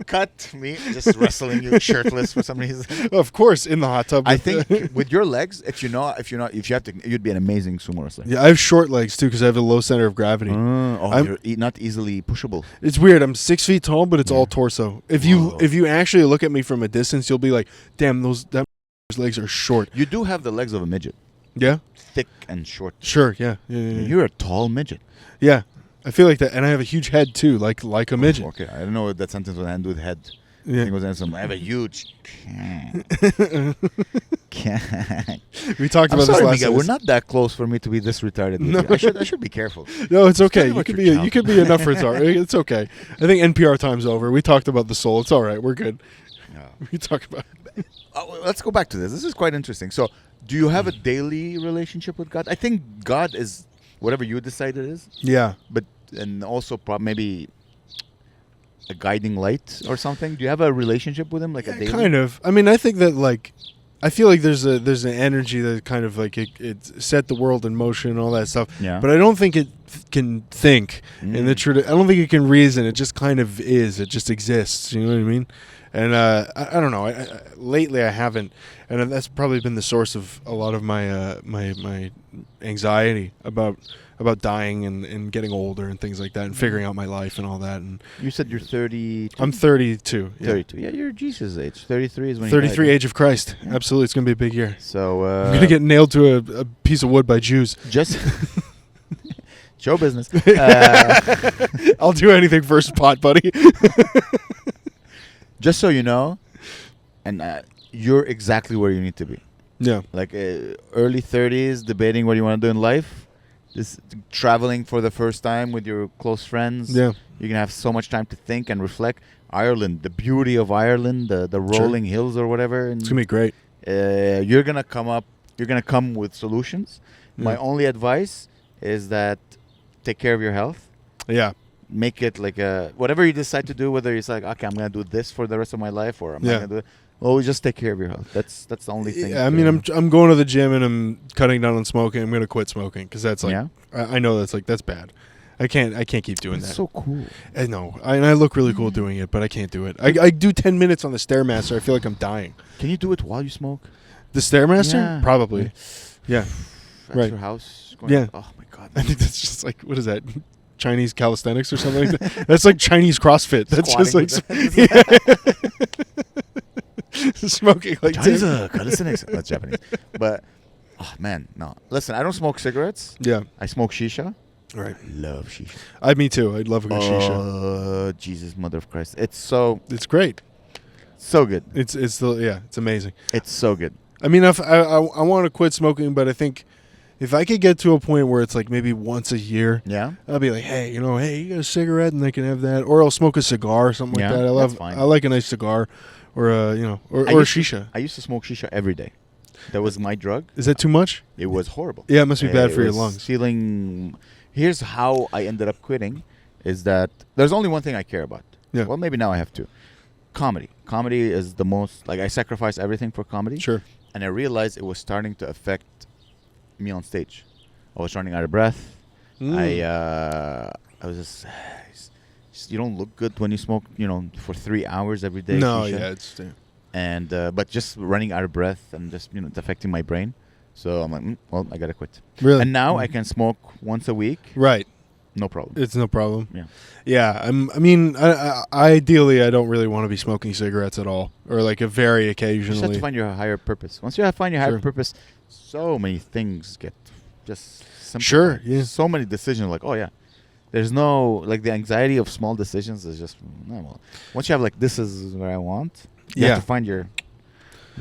cut me just wrestling you shirtless for some reason. Of course, in the hot tub. I with think the- with your legs, if you have to, you'd be an amazing sumo wrestler. yeah, I have short legs too because I have a low center of gravity. I'm- You're not easily pushable. It's weird. I'm 6 feet tall, but it's all torso. If Whoa. you actually look at me from a distance, you'll be like, "Damn, that legs are short." You do have the legs of a midget, Yeah, thick and short. sure. Yeah. You're a tall midget. Yeah. I feel like that, and I have a huge head too, like a midget. Okay, I don't know what that sentence was end with head. I Yeah. think it was some. I have a huge. We talked I'm about sorry, this last Miguel. time. We're not that close for me to be this retarded. with No. you. I should be careful. No, it's okay. me You about could your be child. enough retarded. It's okay. I think NPR time's over. We talked about the soul. It's all right. We're good. We talk about. Let's go back to this. This is quite interesting. So, do you have a daily relationship with God? I think God is whatever you decide it is, Yeah. but and also maybe a guiding light or something. Do you have a relationship with Him, like a daily? Kind of. I mean, I think that I feel like there's an energy that kind of like it set the world in motion and all that stuff. Yeah. But I don't think it can think in the Mm. true. I don't think it can reason. It just kind of is. It just exists. You know what I mean? And I don't know. Lately, I haven't, and that's probably been the source of a lot of my my anxiety about dying and getting older and things like that, and figuring out my life and all that. And You said you're 30. I'm 32. Yeah. 32. Yeah, you're Jesus age. 33 is when 33, you died. age of Christ. Yeah. Absolutely, it's gonna be a big year. So I'm gonna get nailed to a piece of wood by Jews. just show business. I'll do anything for a spot, buddy. Just so you know, and you're exactly where you need to be. Yeah. Like early 30s, debating what you want to do in life, just traveling for the first time with your close friends. Yeah. You can have so much time to think and reflect. Ireland, the beauty of Ireland, the rolling hills or whatever. And, It's gonna be great. you're gonna come with solutions. My Yeah. only advice is that take care of your health. Yeah. Make it like whatever you decide to do, whether it's like, okay, I'm gonna do this for the rest of my life, or I'm Yeah. not gonna do it. Always just take care of your health. That's the only thing. Yeah, I mean, I'm going to the gym and I'm cutting down on smoking. I'm gonna quit smoking because that's like Yeah? I know that's bad. I can't keep doing It's that. so cool. I know. And I look really cool doing it, but I can't do it. I do 10 minutes on the Stairmaster. I feel like I'm dying. Can you do it while you smoke? The Stairmaster? Yeah. Probably. Yeah. At Right. your house. Going, Yeah. Oh my god. I think that's just like, what is that? Chinese calisthenics or something like that? That's like Chinese CrossFit. That's just like smoking like Chinese calisthenics. That's Japanese. But oh man, no. Listen, I don't smoke cigarettes. Yeah. I smoke shisha. Right. Love shisha. Me too. I'd love a good shisha. Jesus, mother of Christ! It's It's great. so good. It's amazing. It's so good. I mean, if I want to quit smoking, but I think if I could get to a point where it's like maybe once a year, Yeah. I'll be like, hey, you got a cigarette, and they can have that, or I'll smoke a cigar or something Yeah, like that. that's fine. I like a nice cigar, or or shisha. I used to smoke shisha every day. That was my drug. Is that too much? It was horrible. Yeah, it must be bad It for your was lungs. Feeling. Here's how I ended up quitting: is that there's only one thing I care about. Yeah. Well, maybe now I have two. Comedy. Comedy is the most I sacrifice everything for comedy. Sure. And I realized it was starting to affect me on stage. I was running out of breath. I was just you don't look good when you smoke, for 3 hours every day. No, shisha. yeah, it's And but just running out of breath and just it's affecting my brain. So I'm like, well, I gotta quit. really. And now I can smoke once a week, Right. no problem. It's no problem. Yeah. Yeah. Ideally, I don't really want to be smoking cigarettes at all, or like a very You just have occasionally. to find your higher purpose. Once you find your higher purpose, so many things get just simplified. Sure, yeah. So many decisions. Like, oh yeah, there's no like the anxiety of small decisions is just well. Once you have like this is what I want, you have to find your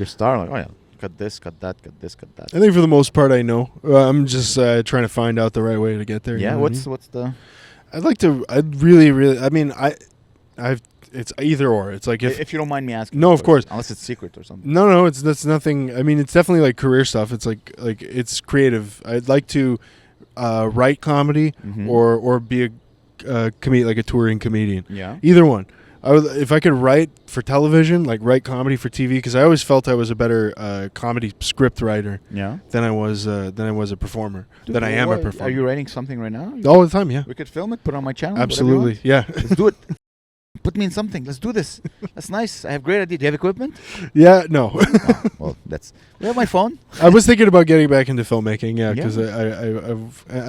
star. Like, oh yeah, cut this, cut that, cut this, cut that. I think for the most part, I know. I'm just trying to find out the right way to get there. Yeah. You know what I mean? What's the? I'd really. I mean, it's either or. It's like If you don't mind me asking. No, of course. Unless it's secret or something. No, that's nothing. I mean, it's definitely like career stuff. It's like it's creative. I'd like to write comedy Mhm. or be a like a touring comedian. Yeah. Either one. If I could write for television, like write comedy for TV, because I always felt I was a better comedy script writer Yeah. than I was a performer. Than I am a performer. Are you writing something right now? All the time? Yeah. We could film it, put it on my channel. whatever you Absolutely. Yeah. want. Let's do it. Put me in something. Let's do this. That's nice. I have great idea. Do you have equipment? Yeah. No. Oh, well, we have my phone. I was thinking about getting back into filmmaking. Yeah, Yeah. because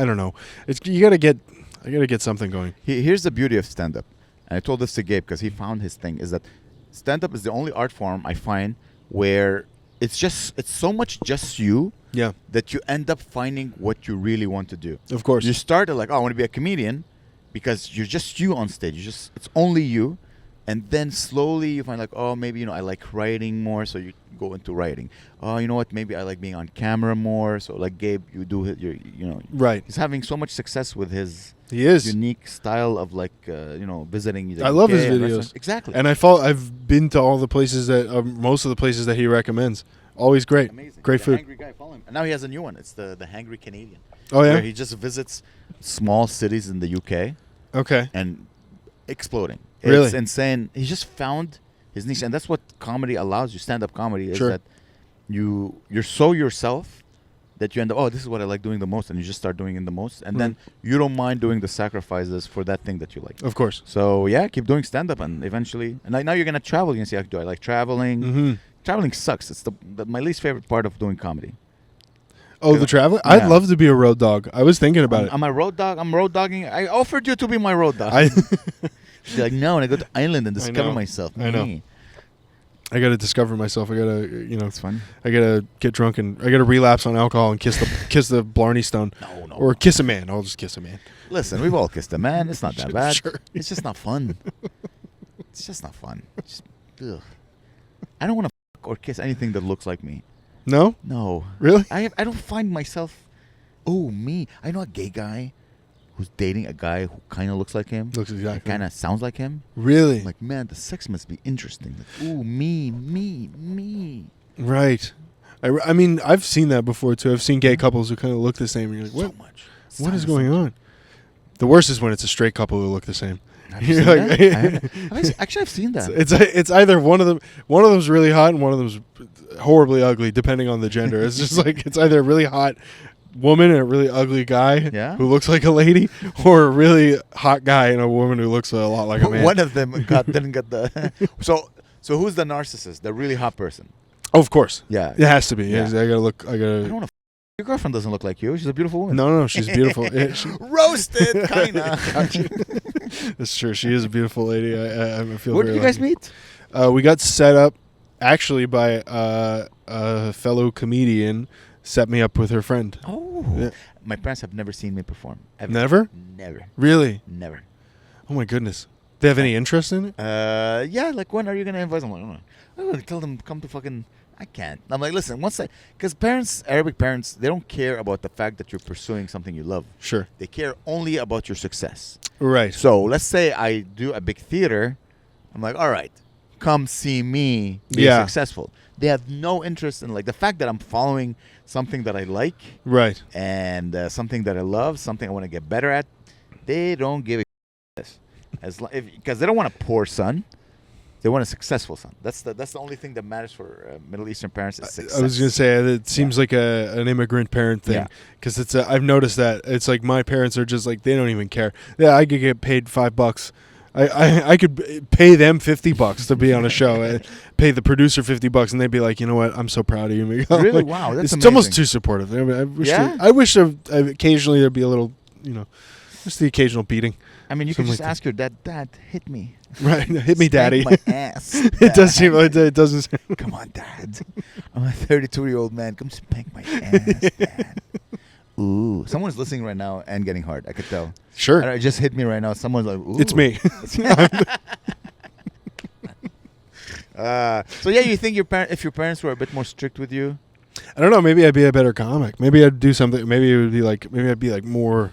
I don't know. I gotta get something going. Here's the beauty of stand-up. And I told this to Gabe because he found his thing, is that stand-up is the only art form I find where it's so much just you Yeah. that you end up finding what you really want to do. Of course. You started like, oh, I want to be a comedian because you're just you on stage. It's only you. And then slowly you find like, oh, maybe, I like writing more. So you go into writing. Oh, you know what? Maybe I like being on camera more. So like Gabe, you do Right. he's having so much success with his He is. unique style of like, visiting. the I love UK his and videos. restaurants. Exactly. And I've been to all the places most of the places that he recommends. Always great. Amazing. Great The food. Hangry guy, follow him. And now he has a new one. It's the Hangry Canadian. Oh yeah. Where he just visits small cities in the UK Okay. and exploding. Really? It's insane. He just found his niche, and that's what comedy allows you. Stand-up comedy is Sure. that you're so yourself that you end up, oh, this is what I like doing the most, and you just start doing it the most, and then you don't mind doing the sacrifices for that thing that you like. Of course. So yeah, keep doing stand-up, and eventually, and now you're gonna travel. You can see, do I like traveling? Mm-hmm. Traveling sucks. It's my least favorite part of doing comedy. Oh, the traveling. Yeah. I'd love to be a road dog. I was thinking about it. I'm a road dog. I'm road dogging. I offered you to be my road dog. I You're like, no, and I go to Ireland and discover know. myself. I know. Me. I gotta discover myself. I gotta It's fun. I gotta get drunk and I gotta relapse on alcohol and kiss the Blarney Stone. No. Or kiss a man. I'll just kiss a man. Listen, we've all kissed a man. It's not that bad. Sure. It's just not fun. It's just not fun. Ugh. I don't want to or kiss anything that looks like me. No? No. Really? I don't find myself. Oh, me. I know a gay guy who's dating a guy who kind of looks like him. Looks exactly. Kind of sounds like him. Really? I'm like, man, the sex must be interesting. Like, ooh, me. Right. I mean, I've seen that before too. I've seen gay couples who kind of look the same. And you're like, what? So much. What is going on? The worst is when it's a straight couple who look the same. Have you seen You're like- that? Actually, I've seen that. It's either one of them. One of them's really hot and one of them's horribly ugly, depending on the gender. It's just like it's either a really hot woman and a really ugly guy Yeah. who looks like a lady, or a really hot guy and a woman who looks a lot like a man. One of them didn't get the. So who's the narcissist? The really hot person. Oh, of course. Yeah. It has to be. Yeah. I gotta look. I don't want to. Your girlfriend doesn't look like you. She's a beautiful woman. No, she's beautiful. Roasted, kinda. That's true. She is a beautiful lady. I feel. Where did you guys meet? We got set up actually by a fellow comedian. Set me up with her friend. Oh, yeah. My parents have never seen me perform. Ever. Never? Never. Really? Never. Oh my goodness. They have any interest in it? Yeah. Like, when are you gonna invite them? I'm like, I'm gonna tell them come to fucking. I can't. I'm like, listen. Because parents, Arabic parents, they don't care about the fact that you're pursuing something you love. Sure. They care only about your success. Right. So let's say I do a big theater. I'm like, all right, come see me be successful. They have no interest in, like, the fact that I'm following something that I like, right, and something that I love, something I want to get better at. They don't give a because they don't want a poor son. They want a successful son. That's the only thing that matters for Middle Eastern parents is success. I was gonna say it seems like an immigrant parent thing, because it's I've noticed that it's like my parents are just like, they don't even care. Yeah, I could get paid $5. I could pay them $50 to be on a show, and pay the producer $50, and they'd be like, you know what, I'm so proud of you, Miguel. Really? Like, Wow, that's it's amazing. almost too supportive. I wish occasionally there'd be a little, just the occasional beating. I mean, you could Something just ask your dad, hit me. Right, hit me, daddy. Spank my ass. It does seem like it doesn't. Come on, Dad. I'm a 32-year-old man. Come spank my ass, Dad. Ooh, someone's listening right now and getting hard. I could tell. Sure. It just hit me right now. Someone's like, ooh. It's me. So yeah, you think if your parents were a bit more strict with you? I don't know. Maybe I'd be a better comic. Maybe I'd do something. Maybe I'd be like more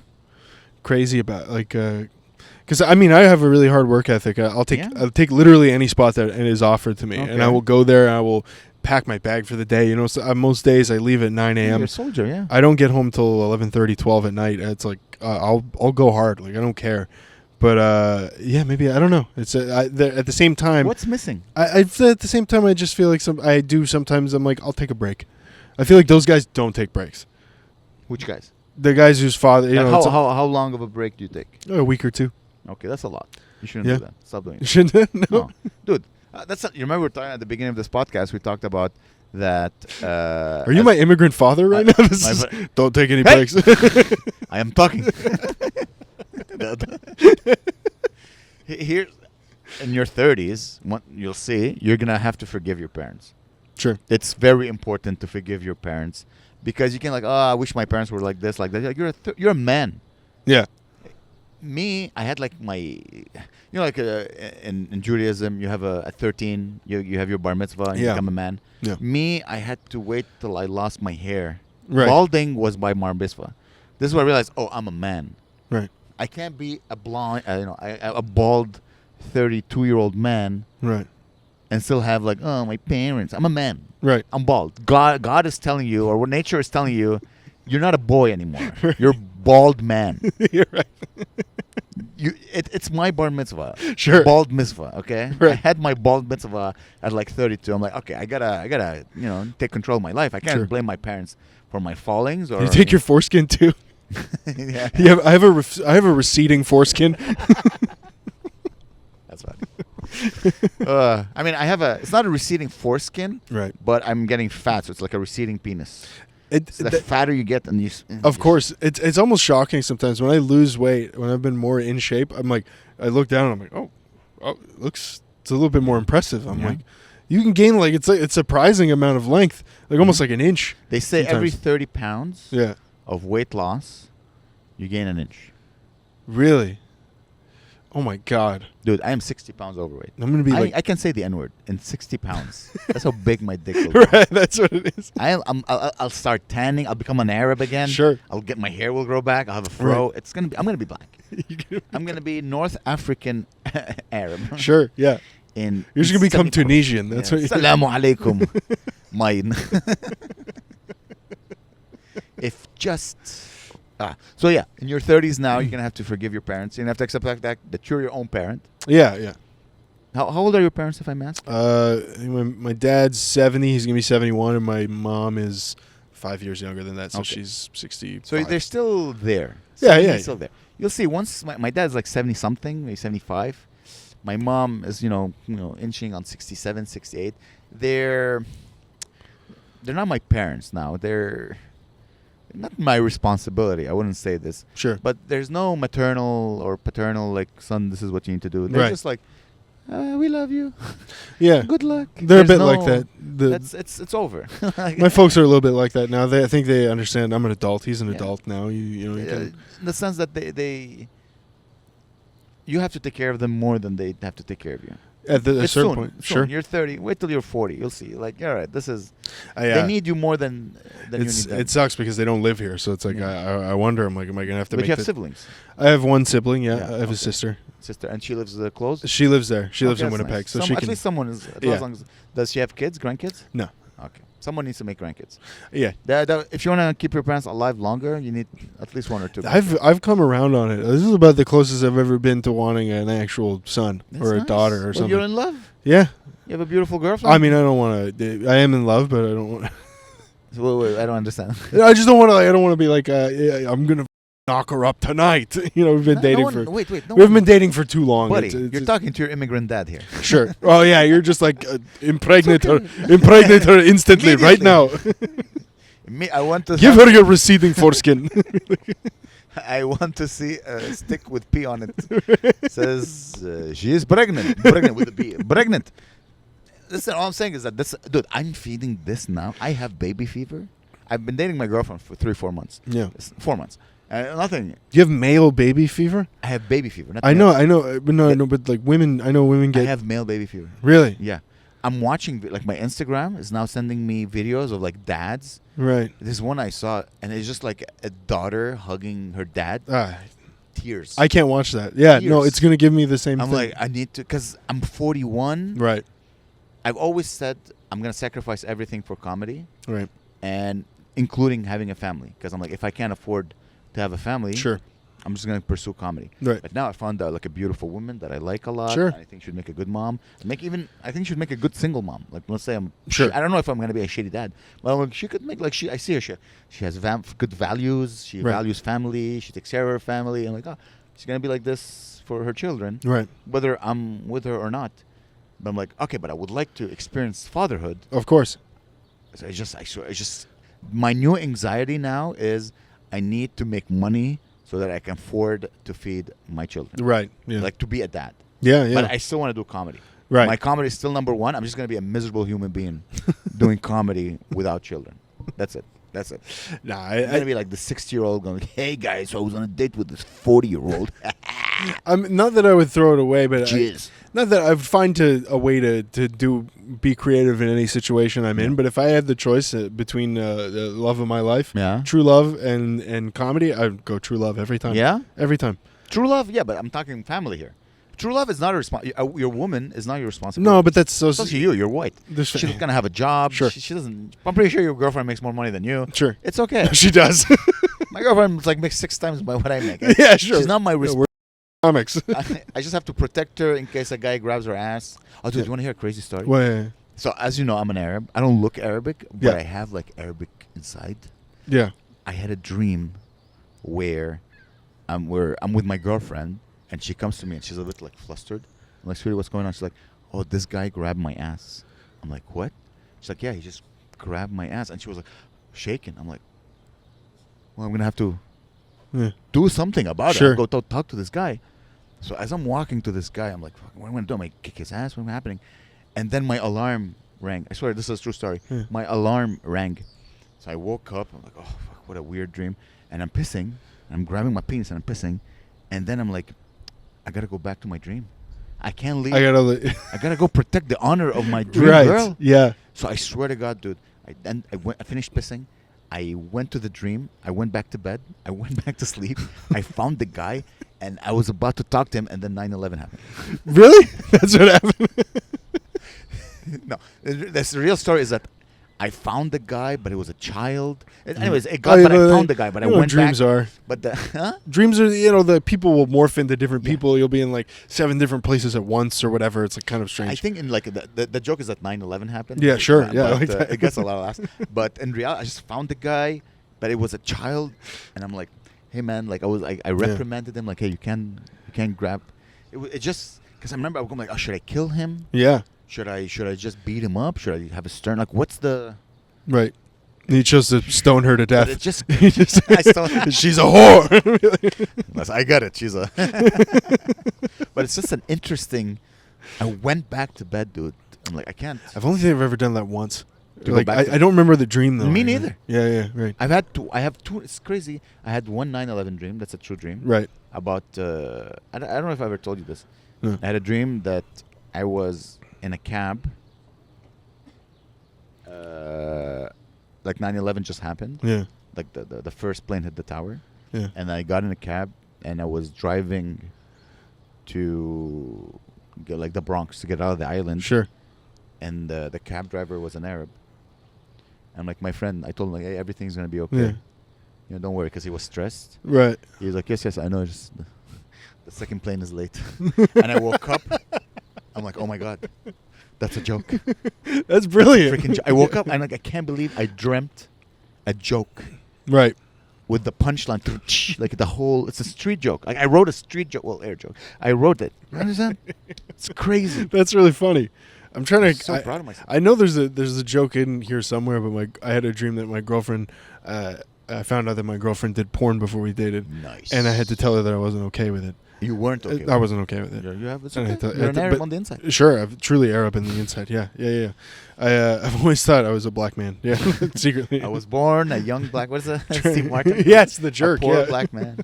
crazy about because I mean, I have a really hard work ethic. I'll take literally any spot that is offered to me, and I will go there. And I will pack my bag for the day. So most days I leave at 9 a.m. You're a soldier, yeah. I don't get home till 11:30, 12 at night. It's like I'll go hard. Like, I don't care. But yeah, maybe I don't know. It's at the same time. What's missing? At the same time, I just feel like sometimes I'm like, I'll take a break. I feel like those guys don't take breaks. Which guys? The guys whose father, how long of a break do you take? A week or two. Okay, that's a lot. You shouldn't do that. Stop doing it. You shouldn't? No. Dude, that's not, you remember we were talking at the beginning of this podcast, we talked about that. Are you my immigrant father right now? Don't take any breaks. I am talking. Here, in your 30s, you'll see, you're going to have to forgive your parents. Sure. It's very important to forgive your parents, because you can I wish my parents were like this, like that. Like, you're a man. Yeah. Me, I had like my, in Judaism, you have at 13, you have your bar mitzvah and you become a man. Yeah. Me, I had to wait till I lost my hair. Right. Balding was by bar mitzvah. This is where I realized, I'm a man. Right. I can't be a blonde, a bald 32-year-old man. Right. And still have my parents. I'm a man. Right. I'm bald. God is telling you, or what nature is telling you, you're not a boy anymore. You're a bald man. You're right. It's my bar mitzvah. Sure. Bald mitzvah, okay? Right. I had my bald mitzvah at 32. I'm like, okay, I gotta take control of my life. I can't blame my parents for my fallings. Or you take your foreskin too. Yeah. I have a receding foreskin. That's funny. I mean, it's not a receding foreskin, right? But I'm getting fat, so it's like a receding penis. The fatter you get, and of course, it's almost shocking sometimes when I lose weight. When I've been more in shape, I'm like, I look down, and I'm like, oh, it's a little bit more impressive. I'm like, you can gain it's a surprising amount of length, like almost like an inch. They say sometimes. Every 30 pounds of weight loss, you gain an inch. Really? Oh my God, dude! I am 60 pounds overweight. I'm gonna be I can say the N-word in 60 pounds. That's how big my dick will be. Right, that's what it is. I'll start tanning. I'll become an Arab again. Sure. My hair will grow back. I'll have a fro. Right. I'm gonna be black. I'm gonna be North African Arab. Sure. Yeah. You're just gonna become Tunisian. That's what. Assalamu alaikum. Mine. If just. So yeah, in your 30s now, you're gonna have to forgive your parents. You're gonna have to accept the fact that you're your own parent. Yeah. How old are your parents, if I may ask? My dad's 70. He's gonna be 71, and my mom is 5 years younger than that, so she's 60. So they're still there. Yeah. Still there. You'll see. Once my dad's like 70 something, maybe 75. My mom is inching on 67, 68. they're not my parents now. They're not my responsibility. I wouldn't say this. Sure. But there's no maternal or paternal, like, son, this is what you need to do. They're Right. just like, we love you. Yeah. Good luck. They're a There's bit like no- that. It's over. My folks are a little bit like that now. I think they understand. I'm an adult. He's an adult now. You know. You can, in the sense that you have to take care of them more than they have to take care of you. at a It's certain soon, point, soon. sure. You're 30. Wait till you're 40. You'll see. Like, all right, this is. Yeah. They need you more than you need them. It sucks because they don't live here, so it's like Yeah. I wonder. I'm like, am I gonna have to But make? you have siblings, I have one sibling. Yeah, Yeah, I have okay. a sister. sister, and she lives close. She lives there. She lives Okay, in that's Winnipeg, nice. so Some- she at can. least someone is. Yeah. As long as, does she have kids, grandkids? No. Okay. Someone needs to make grandkids. Yeah, If you want to keep your parents alive longer, you need at least one or two. I've come around on it. This is about the closest I've ever been to wanting an actual son That's or a nice. daughter or Well, something. you're in love. Yeah, You have a beautiful girlfriend. I mean, I don't want to. I am in love, but I don't want. Wait, I don't understand. I just don't want to. I don't want to be like, yeah, I'm gonna knock her up tonight. You know, we've been dating for. Wait. No We haven't one- been dating for too long. Buddy, It's- you're talking to your immigrant dad here. Sure. Oh yeah, you're just like impregnate her instantly right now. I want to. Give her your receding foreskin. I want to see a stick with P on it. Says she is pregnant. Pregnant with a B. Pregnant. Listen, all I'm saying is that this, dude. I'm feeding this now. I have baby fever. I've been dating my girlfriend for 3-4 months. Yeah. 4 months. Nothing. You have male baby fever? I have baby fever. Not I male. know, but no, but like women, I know women I get. have male baby fever. Really? Yeah. I'm watching, like, my Instagram is now sending me videos of, like, dads. Right. This one I saw, and it's just like a daughter hugging her dad. Tears. I can't watch that. Yeah, no, Tears. it's gonna give me the same I'm thing. like, I need to, because I'm 41. Right. I've always said I'm going to sacrifice everything for comedy, Right. and including having a family. Because I'm like, if I can't afford to have a family, Sure. I'm just going to pursue comedy. Right. But now I found like a beautiful woman that I like a lot. Sure. I think she'd make a good mom. I think she'd make a good single mom. Like, let's say Sure. I don't know if I'm going to be a shitty dad. But I'm like, she could make, like, I see her. She has good values. She Right. values family. She takes care of her family. I'm like, oh, she's going to be like this for her children. Right. Whether I'm with her or not. But I'm like, okay, but I would like to experience fatherhood. Of course. So my new anxiety now is I need to make money so that I can afford to feed my children. Right. Yeah. Like, to be a dad. yeah. But I still want to do comedy. Right. My comedy is still number one. I'm just going to be a miserable human being doing comedy without children. That's it. Nah, I'm going to be like the 60-year-old going, hey, guys, so I was on a date with this 40-year-old. I'm not that I would throw it away, but Jizz. not that I would find a way to be creative in any situation I'm in. But if I had the choice between the love of my life, Yeah. true love, and comedy, I'd go true love every time. Yeah? Every time. True love, yeah, but I'm talking family here. True love is not your woman is not your responsibility. No, but that's so. Especially you. You're white. There's- She's gonna have a job. Sure. She doesn't. I'm pretty sure your girlfriend makes more money than you. Sure. It's okay. She does. My girlfriend like makes 6 times what I make. Yeah, sure. She's not my Yeah, responsibility. we're comics. I just have to protect her in case a guy grabs her ass. Oh, dude, Yeah. you want to hear a crazy story? Well, So, as you know, I'm an Arab. I don't look Arabic, but Yeah. I have like Arabic inside. yeah. I had a dream where I'm with my girlfriend, and she comes to me and she's a bit like flustered. I'm like, sweetie, what's going on? She's like, oh, this guy grabbed my ass. I'm like, what? She's like, yeah, he just grabbed my ass, and she was like shaking. I'm like, well, I'm gonna have to Yeah. do something about Sure. it. Go talk to this guy. So as I'm walking to this guy, I'm like, fuck, what am I gonna do? Am I kick his ass? What's happening? And then my alarm rang. I swear, this is a true story. Yeah. My alarm rang. So I woke up. I'm like, oh, fuck, what a weird dream. And I'm pissing. And I'm grabbing my penis and I'm pissing. And then I'm like, I gotta go back to my dream. I can't leave. I gotta. I gotta go protect the honor of my dream Right. girl. Yeah. So I swear to God, dude. I finished pissing. I went to the dream. I went back to bed. I went back to sleep. I found the guy, and I was about to talk to him, and then 9/11 happened. Really? That's what happened. No, that's the real story. Is that I found the guy, but it was a child. Anyways, it got. But I found the guy, but I you know went what dreams back. are. But Dreams are, the people will morph into different Yeah. people. You'll be in like 7 different places at once or whatever. It's like kind of strange. I think in like the joke is that 9/11 happened. Yeah, sure. Yeah, but, like that. it gets a lot of laughs. But in reality, I just found the guy, but it was a child, and I'm like, hey man, like I reprimanded him, like, hey, you can't grab. It just because I remember I was going like, oh, should I kill him? Yeah. Should I just beat him up? Should I have a stern? Like, what's the Right. And he chose to stone her to But death. it just I still, She's a death. it just I still She's a whore. Unless I got it. She's a. But it's just an interesting. I went back to bed, dude. I'm like, I can't. I've only think I've ever done that once. To go Like back to- I don't remember the dream though. Me neither. Yeah, right. I've had two. I have two. It's crazy. I had one 9/11 dream. That's a true dream. Right. About. I don't know if I ever told you this. Yeah. I had a dream that I was in a cab. Like 9/11 just happened. Yeah. Like the first plane hit the tower. Yeah. And I got in a cab and I was driving to get like the Bronx to get out of the island. Sure. And the cab driver was an Arab. I'm like, my friend, I told him, like, hey, everything's going to be okay. Yeah. You know, don't worry, because he was stressed. Right. He was like, yes, I know. Just the second plane is late. And I woke up. I'm like, oh, my God. That's a joke. That's brilliant. Freaking I woke up and like, I can't believe I dreamt a joke. Right. With the punchline, like the whole, it's a street joke. Like I wrote a street joke, well, air joke. I wrote it. You understand? It's crazy. That's really funny. I'm trying I'm to. so proud of myself. I know there's a joke in here somewhere, but I had a dream that my girlfriend. I found out that my girlfriend did porn before we dated. Nice. And I had to tell her that I wasn't okay with it. You weren't okay. With I wasn't okay with it. You have it's And I okay. thought- You're an but- Arab on the inside. Sure, I'm truly Arab in the inside. Yeah. I've always thought I was a black man. Yeah, secretly. I was born a young black. What is that? Steve Martin. Yes, the jerk. A poor yeah. black man.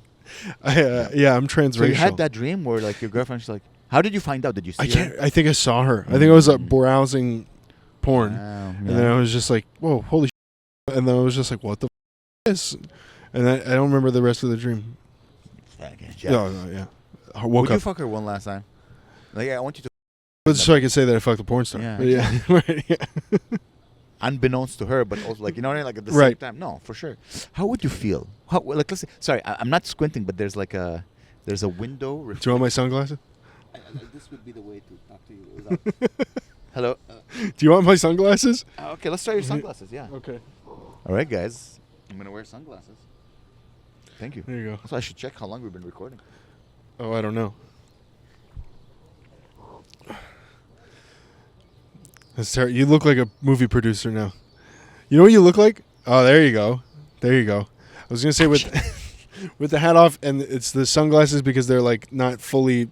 I'm transracial. So you had that dream where like your girlfriend's like, how did you find out? Did you see I her? can't. I think I saw her. I think I was browsing porn, Wow, and then I was just like, "Whoa, holy!" And then I was just like, "What the is?" And I don't remember the rest of the dream. Yeah. No, yeah. I woke Would you up fuck her one last time? Like, yeah, I want you to. so I could say that I fucked a porn star. Yeah, But yeah. Right, yeah. Unbeknownst to her, but also like, you know what I mean? Like at the same Right. time. No, for sure. How would you feel? How, like, let's say, sorry, I'm not squinting, but there's like there's a window. Do you want my sunglasses? This would be the way to talk to you. Hello. Do you want my sunglasses? Okay, let's try your sunglasses. Yeah. Okay. All right, guys. I'm gonna wear sunglasses. Thank you. There you go. So I should check how long we've been recording. Oh, I don't know. That's terrible. You look like a movie producer now. You know what you look like? Oh, there you go. There you go. I was gonna say with with the hat off, and it's the sunglasses because they're like not fully.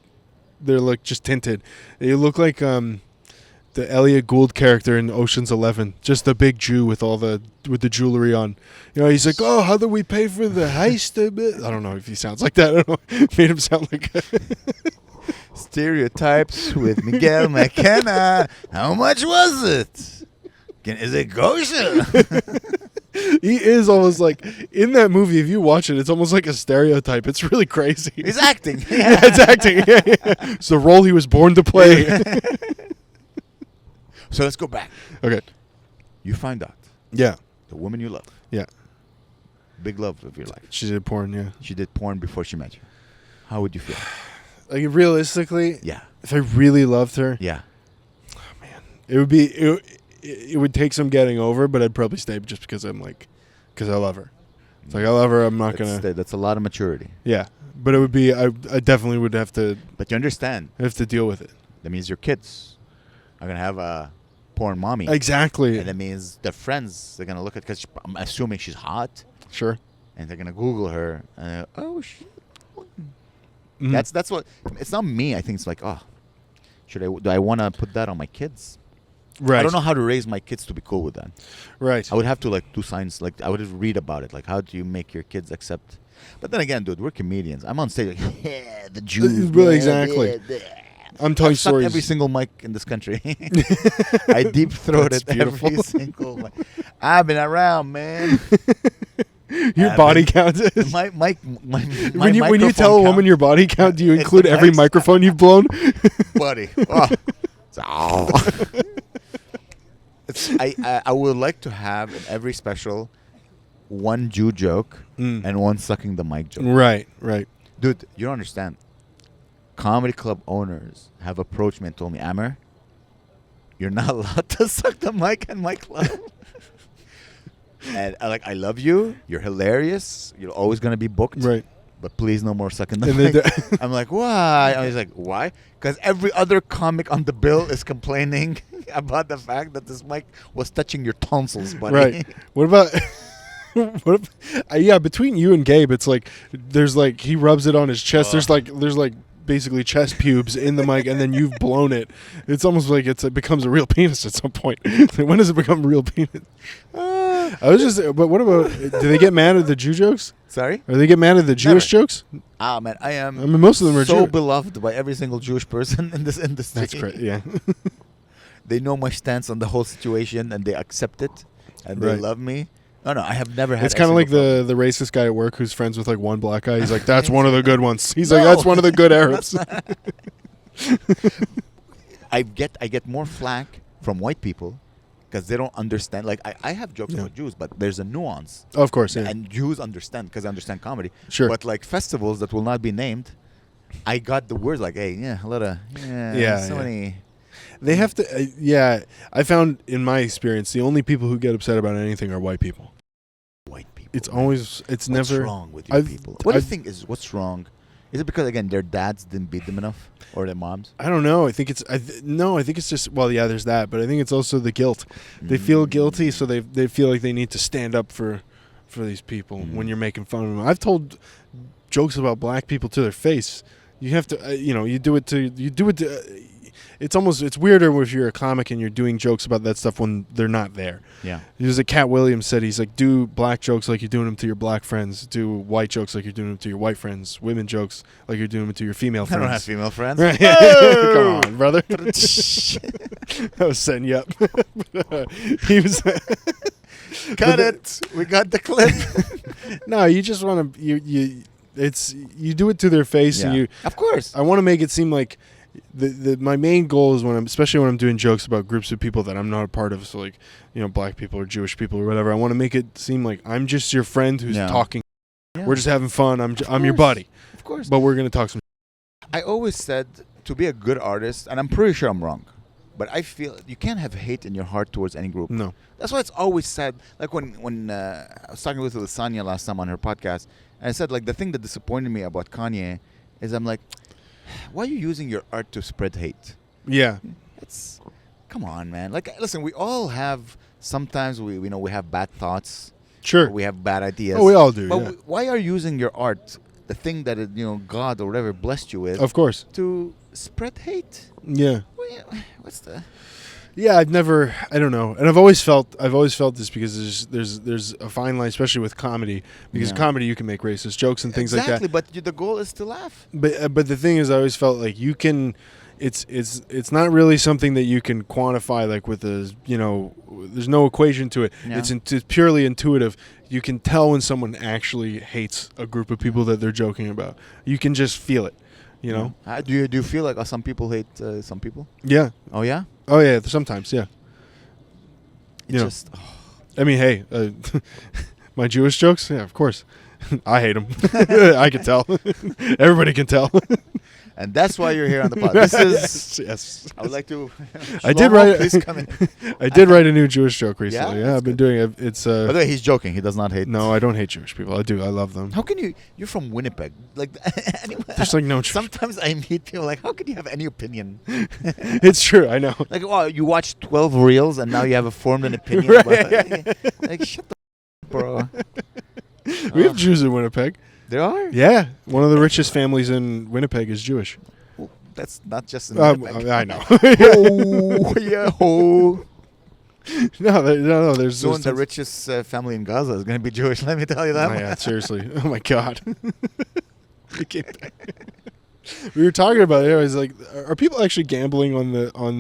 They're like just tinted. You look like the Elliot Gould character in Ocean's 11, just the big Jew with the jewelry on. You know, he's like, "Oh, how do we pay for the heist a bit?" I don't know if he sounds like that. I don't know. Made him sound like. Stereotypes with Miguel McKenna. How much was it? Is it kosher? He is almost like in that movie. If you watch it, it's almost like a stereotype. It's really crazy. He's acting. Yeah, it's acting. Yeah. It's the role he was born to play. So let's go back. Okay. You find out Yeah. the woman you love, Yeah. big love of your life. She did porn. Yeah. She did porn before she met you. How would you feel? Like realistically, Yeah. if I really loved her, Yeah. it would be it would take some getting over, but I'd probably stay just because I love her. It's like I love her. I'm not gonna. That's a lot of maturity. Yeah, but it would be. I definitely would have to But you understand, deal with it. that means your kids are going to have a porn mommy. Exactly. And that means their friends, they're going to look at, because I'm assuming she's hot, Sure. and they're going to Google her. And oh, shit. Mhm. That's what, it's not me. I think it's like, oh, do I want to put that on my kids? Right. I don't know how to raise my kids to be cool with that. Right. I would have to like do science, like I would read about it, like how do you make your kids accept. But then again, dude, we're comedians. I'm on stage like, yeah, the Jews. Well, yeah, exactly. yeah. I'm telling I've sucked stories. every single mic in this country. I deep throated That's beautiful. every single mic. I've been around, man. Your body count is. My When you microphone tell a woman count, your body count, do you It's include the every mics. microphone you've blown? buddy. Oh. I would like to have in every special one Jew joke and one sucking the mic joke. Right. Right. Dude, you don't understand. Comedy club owners have approached me and told me, Amr, you're not allowed to suck the mic in my club. And I love you. You're hilarious. You're always gonna be booked. Right. but please no more sucking the And mic. I'm like, why? I was like, why? Because every other comic on the bill is complaining about the fact that this mic was touching your tonsils, buddy. Right. What about? Yeah, between you and Gabe, it's like there's like he rubs it on his chest. There's like basically chest pubes in the mic, and then you've blown it. It's almost like it becomes a real penis at some point. When does it become a real penis? But what about? Do they get mad at the Jew jokes? Sorry? Or they get mad at the Jewish jokes? Ah, man, I mean, most of them are so Jew. beloved by every single Jewish person in this industry. That's great. Yeah. They know my stance on the whole situation, and they accept it, and they love me. No, I have never had. It's kind of like the racist guy at work who's friends with like one black guy. He's like, that's one of the good ones. He's like, that's one of the good Arabs. I get more flack from white people because they don't understand. Like I have jokes about Jews, but there's a nuance. Of course, yeah. And Jews understand because they understand comedy. Sure. But like festivals that will not be named, I got the words like, hey, a lot of many. They have to. I found in my experience, the only people who get upset about anything are white people. White people. It's always. It's never. What's wrong with you people? What do you think is what's wrong? Is it because again their dads didn't beat them enough, or their moms? I don't know. I think it's. I think it's just. Well, yeah, there's that, but I think it's also the guilt. They feel guilty, so they feel like they need to stand up for these people when you're making fun of them. I've told jokes about black people to their face. You have to. You do it to. It's weirder if you're a comic and you're doing jokes about that stuff when they're not there. Yeah. There's a Cat Williams said, he's like, do black jokes like you're doing them to your black friends. Do white jokes like you're doing them to your white friends. Women jokes like you're doing them to your female friends. I don't have female friends. Right. Come on, brother. I was setting you up. He was. Cut it. We got the clip. No, you just want to you do it to their face and you. Of course. I want to make it seem like. My main goal is especially when I'm doing jokes about groups of people that I'm not a part of, so like black people or Jewish people or whatever. I want to make it seem like I'm just your friend who's talking. Yeah. We're just having fun. I'm your buddy. Of course. But we're gonna talk some. I always said to be a good artist, and I'm pretty sure I'm wrong, but I feel you can't have hate in your heart towards any group. No. That's why it's always said. Like when I was talking with Lasagna last time on her podcast, and I said like the thing that disappointed me about Kanye is I'm like, why are you using your art to spread hate? Yeah. Come on, man. Like, listen, we all have, sometimes we have bad thoughts. Sure. We have bad ideas. Oh, we all do, But why are you using your art, the thing that, God or whatever blessed you with. Of course. To spread hate? Yeah. What's the... Yeah, I don't know. And I've always felt this because there's a fine line, especially with comedy, because comedy you can make racist jokes and things like that. Exactly, but the goal is to laugh. But the thing is, I always felt like you can, it's not really something that you can quantify like with there's no equation to it. Yeah. It's purely intuitive. You can tell when someone actually hates a group of people that they're joking about. You can just feel it. Do you feel like some people hate some people? Yeah. Oh yeah. Oh yeah. Sometimes, yeah. I mean, hey, my Jewish jokes. Yeah, of course. I hate them. I can tell. Everybody can tell. And that's why you're here on the pod. This is yes. I would like to. I did write a new Jewish joke recently. Yeah, I've been doing it. It's. By the way, he's joking. He does not hate. No, I don't hate Jewish people. I do. I love them. How can you? You're from Winnipeg. Like, anyway, there's like no. Sometimes I meet people like, how can you have any opinion? It's true. I know. Like, wow, you watched 12 reels and now you have formed an opinion. Right, about like, shut the bro. We have Jews in Winnipeg. There are? Yeah. One of the richest families in Winnipeg is Jewish. Well, that's not just in Winnipeg. I know. Oh, yeah. Oh. No. There's the richest family in Gaza is going to be Jewish. Let me tell you that. Oh, yeah, seriously. Oh, my God. We were talking about it. I was like, are people actually gambling on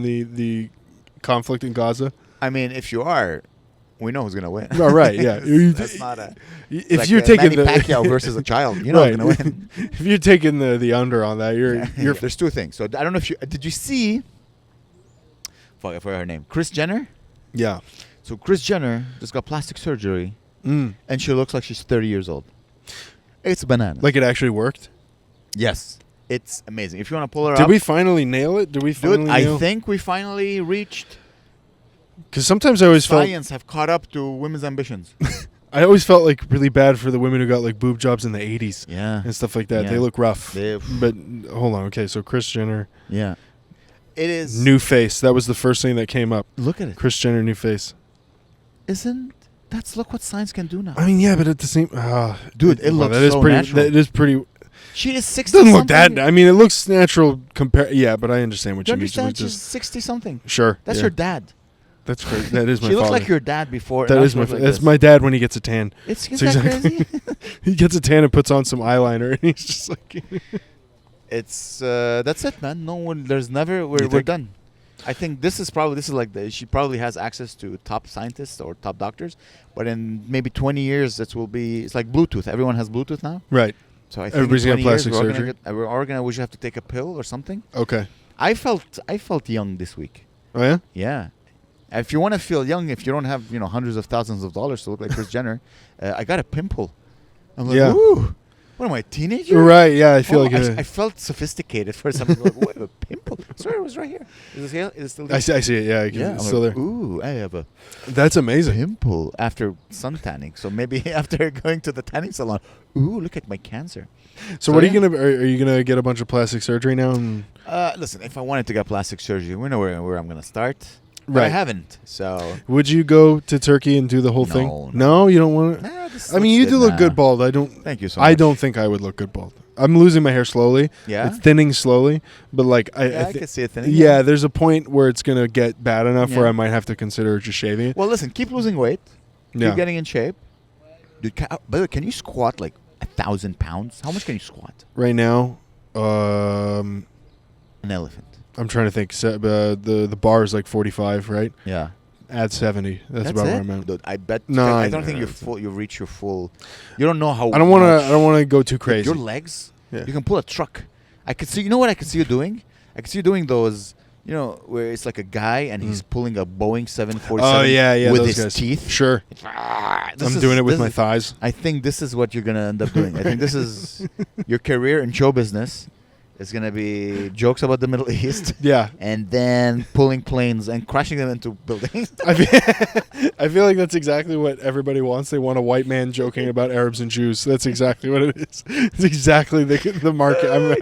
the conflict in Gaza? I mean, if you are, we know who's going to win. Oh, right, yeah. That's not if like you're taking Manny Pacquiao versus a child, you know who's going to win. If you're taking the under on that, you're There's two things. So I don't know if did you see? Fuck, I forgot her name. Kris Jenner. Yeah. So Kris Jenner just got plastic surgery, and she looks like she's 30 years old. It's bananas. Like it actually worked. Yes. It's amazing. If you want to pull her up. Did we finally nail it? I think we finally reached. Because sometimes I always felt science have caught up to women's ambitions. I always felt like really bad for the women who got like boob jobs in the 80s Yeah. and stuff like that. Yeah. They look rough. They- But hold on. Okay, so Kris Jenner, Yeah. It is. new face. That was the first thing that came up. Look at it. Kris Jenner, new face. Look what science can do now. I mean, yeah, but at the same, Dude, it looks that is so pretty. natural. That is pretty. She is 60 Doesn't look something. that. I mean, it looks natural. Yeah, but I understand what Do you you mean. understand? Just- She's 60 something. Sure. That's yeah. her dad. That's crazy. That is my She looks father. like your dad before. That and now is she my. looks like That's this. my dad when he gets a tan. It's It's that exactly- crazy? He gets a tan and puts on some eyeliner, and he's just like. It's that's it, man. No one. There's never. We're think? done. I think this is like she probably has access to top scientists or top doctors, but in maybe 20 years it's like Bluetooth. Everyone has Bluetooth now, Right. so I think Everybody's in got 20 years plastic surgery? we're all gonna we should have to take a pill or something. Okay. I felt young this week. Oh yeah. Yeah. If you want to feel young, if you don't have hundreds of thousands of dollars to look like Kris Jenner, I got a pimple. I'm like, Yeah. ooh, what am I, a teenager? Right. Yeah. I feel Oh, like. I felt sophisticated for some. Like, what, a pimple? Sorry, it was right here. Is it still there? I see it. Yeah. Yeah, It's I'm still like, there. ooh, I have a That's amazing. pimple after sun tanning. So maybe after going to the tanning salon, ooh, look at my cancer. So what are you gonna? Are you gonna get a bunch of plastic surgery now? And Listen, if I wanted to get plastic surgery, we know where I'm gonna start. But I Right. haven't. So would you go to Turkey and do the whole thing? No. No, you don't want to. nah, this I mean, looks you do good look now. good bald. I don't. Thank you so much. I don't think I would look good bald. I'm losing my hair slowly. Yeah. It's thinning slowly, but like I can see it thinning. yeah, there's a point where it's gonna get bad enough where Yeah. I might have to consider just shaving it. Well, listen, keep losing weight. Yeah. Keep getting in shape. Dude, by the way, can you squat like 1,000 pounds? How much can you squat? Right now, An elephant. I'm trying to think. The bar is like 45, right? Yeah. Add 70. That's about it? where I'm at. Dude, I bet. No, I I don't know, think you're that's full. You reach your full. You don't know how. I don't want much- to. I don't want to go too Dude, crazy. Your legs. Yeah. You can pull a truck. I could see. You know what I could see you doing? I could see you doing those. Where it's like a guy and he's pulling a Boeing 747. Oh yeah, With those his guys. teeth. Sure. I'm doing it with my thighs. I think this is what you're gonna end up doing. I think this is your career in show business. Is gonna be jokes about the Middle East. Yeah. And then pulling planes and crashing them into buildings. I feel like that's exactly what everybody wants. They want a white man joking about Arabs and Jews. That's exactly what it is. It's exactly the market. I'm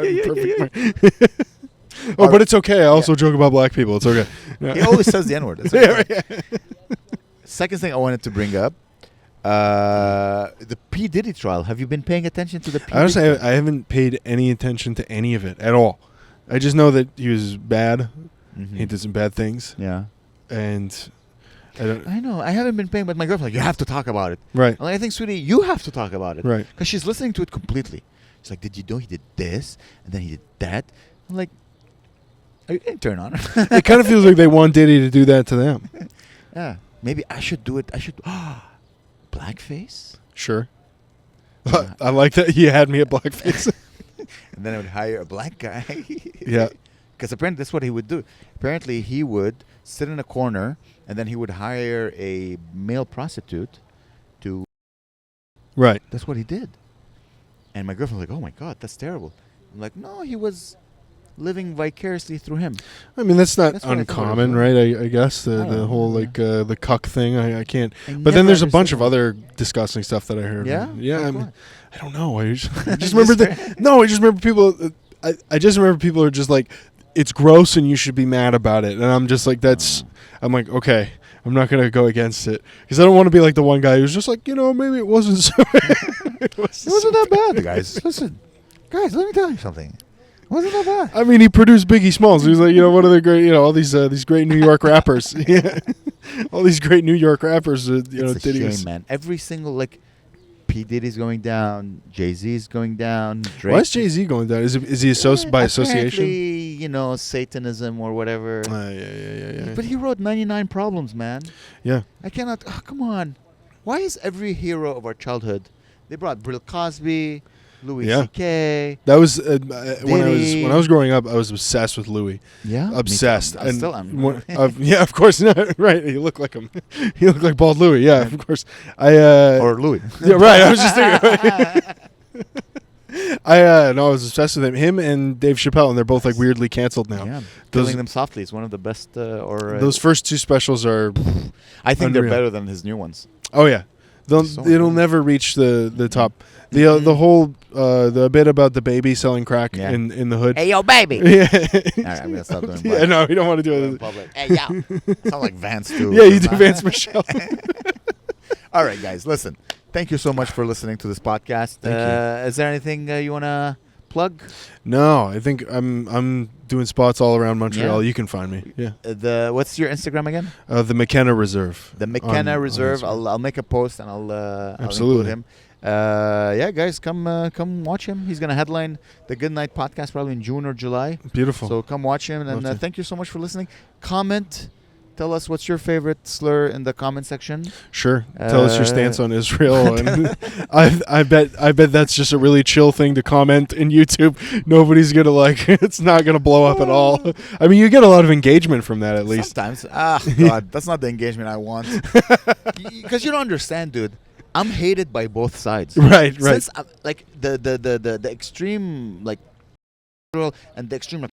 perfect. Oh, but it's okay. I also joke about black people. It's okay. He always says the N-word. It's okay. Second thing I wanted to bring up, the P. Diddy trial. Have you been paying attention to the P. Honestly, Diddy I haven't paid any attention to any of it at all. I just know that he was bad. Mhm. He did some bad things, Yeah. and I don't. I know. I haven't been paying, but my girlfriend, you have to talk about it. Right. I'm like, I think, sweetie, you have to talk about it. Right. Because she's listening to it completely. She's like, did you know he did this? And then he did that? I'm like, are you getting turned on? It kind of feels like they want Diddy to do that to them. Yeah. Maybe I should do it. I should. Blackface? Sure. Yeah. I like that he had me at blackface. And then I would hire a black guy. Yeah. Because apparently that's what he would do. Apparently he would sit in a corner and then he would hire a male prostitute to... Right. That's what he did. And my girlfriend was like, oh my God, that's terrible. I'm like, no, he was living vicariously through him. I mean, that's not That's what I thought it uncommon, was. right? I guess I the don't whole know, like the cuck thing. I can't. I But then never there's a bunch of understood other disgusting stuff that I heard. Yeah? Yeah. I Like mean, what? I don't know. I just remember that. No, I just remember people. I just remember people are just like, it's gross and you should be mad about it. And I'm just like, that's. I'm like, okay, I'm not gonna go against it because I don't want to be like the one guy who's just like, maybe it wasn't so. It wasn't that bad, guys. Listen, guys, let me tell you something. It wasn't that bad. I mean, he produced Biggie Smalls. He was like, one of the great, all these great New York rappers. Yeah, all these great New York rappers. It's a Diddy was- shame, man. Every single, P. Diddy's going down. Jay-Z's going down. Drake. Why is Jay-Z going down? Is he by association? Apparently, Satanism or whatever. Yeah. But he wrote 99 Problems, man. Yeah. I cannot... Oh, come on. Why is every hero of our childhood... They brought Bill Cosby, Louis Yeah. C.K. That was when I was growing up. I was obsessed with Louis. Yeah? Obsessed. I still am. Yeah, of course. Right. You look like him. You look like bald Louis. Yeah, of course. Or Louis. Yeah, right. I was just thinking. I was obsessed with him. Him and Dave Chappelle, and they're both like weirdly canceled now. Yeah. Those- Killing Them Softly is one of the best... Those first two specials are... I think they're unreal. better than his new ones. Oh yeah. It'll never reach the top. The whole the bit about the baby selling crack in the hood. Hey yo, baby. Yeah. All right, I'm gonna stop doing. Yeah, no, we don't want to do in it. public. Hey yo, sound like Vance too. Yeah, you do Vance Michelle. All right, guys, listen. Thank you so much for listening to this podcast. Thank you. Is there anything you wanna plug? No, I think I'm doing spots all around Montreal. Yeah. You can find me. Yeah. What's your Instagram again? The McKenna Reserve. The McKenna on Reserve. Instagram. I'll make a post and I'll Absolutely. include him. Yeah, guys, come watch him. He's gonna headline the Good Night podcast probably in June or July. Beautiful. So come watch him, and thank you so much for listening. Comment. Tell us what's your favorite slur in the comment section. Sure. Tell us your stance on Israel. And I bet that's just a really chill thing to comment in YouTube. Nobody's gonna it's not gonna blow up at all. I mean, you get a lot of engagement from that at least. Sometimes. God, that's not the engagement I want. Because you don't understand, dude. I'm hated by both sides. Right. Since the extreme Israel and the extreme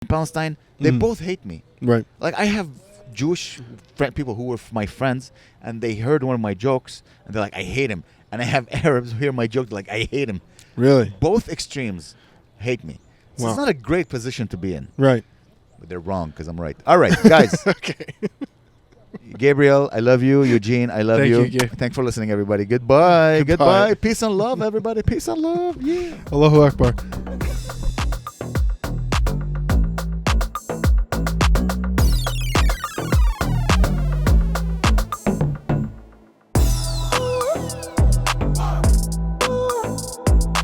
Palestine, they both hate me. Right. Like I have Jewish people who were my friends, and they heard one of my jokes, and they're like, "I hate him." And I have Arabs who hear my joke, they're like, "I hate him." Really? Both extremes hate me. So it's not a great position to be in. Right. But they're wrong because I'm right. All right, guys. Okay. Gabriel, I love you. Eugene, I love you. Thank you. Thanks for listening, everybody. Goodbye. Goodbye. Peace and love, everybody. Peace and love. Yeah. Allahu Akbar.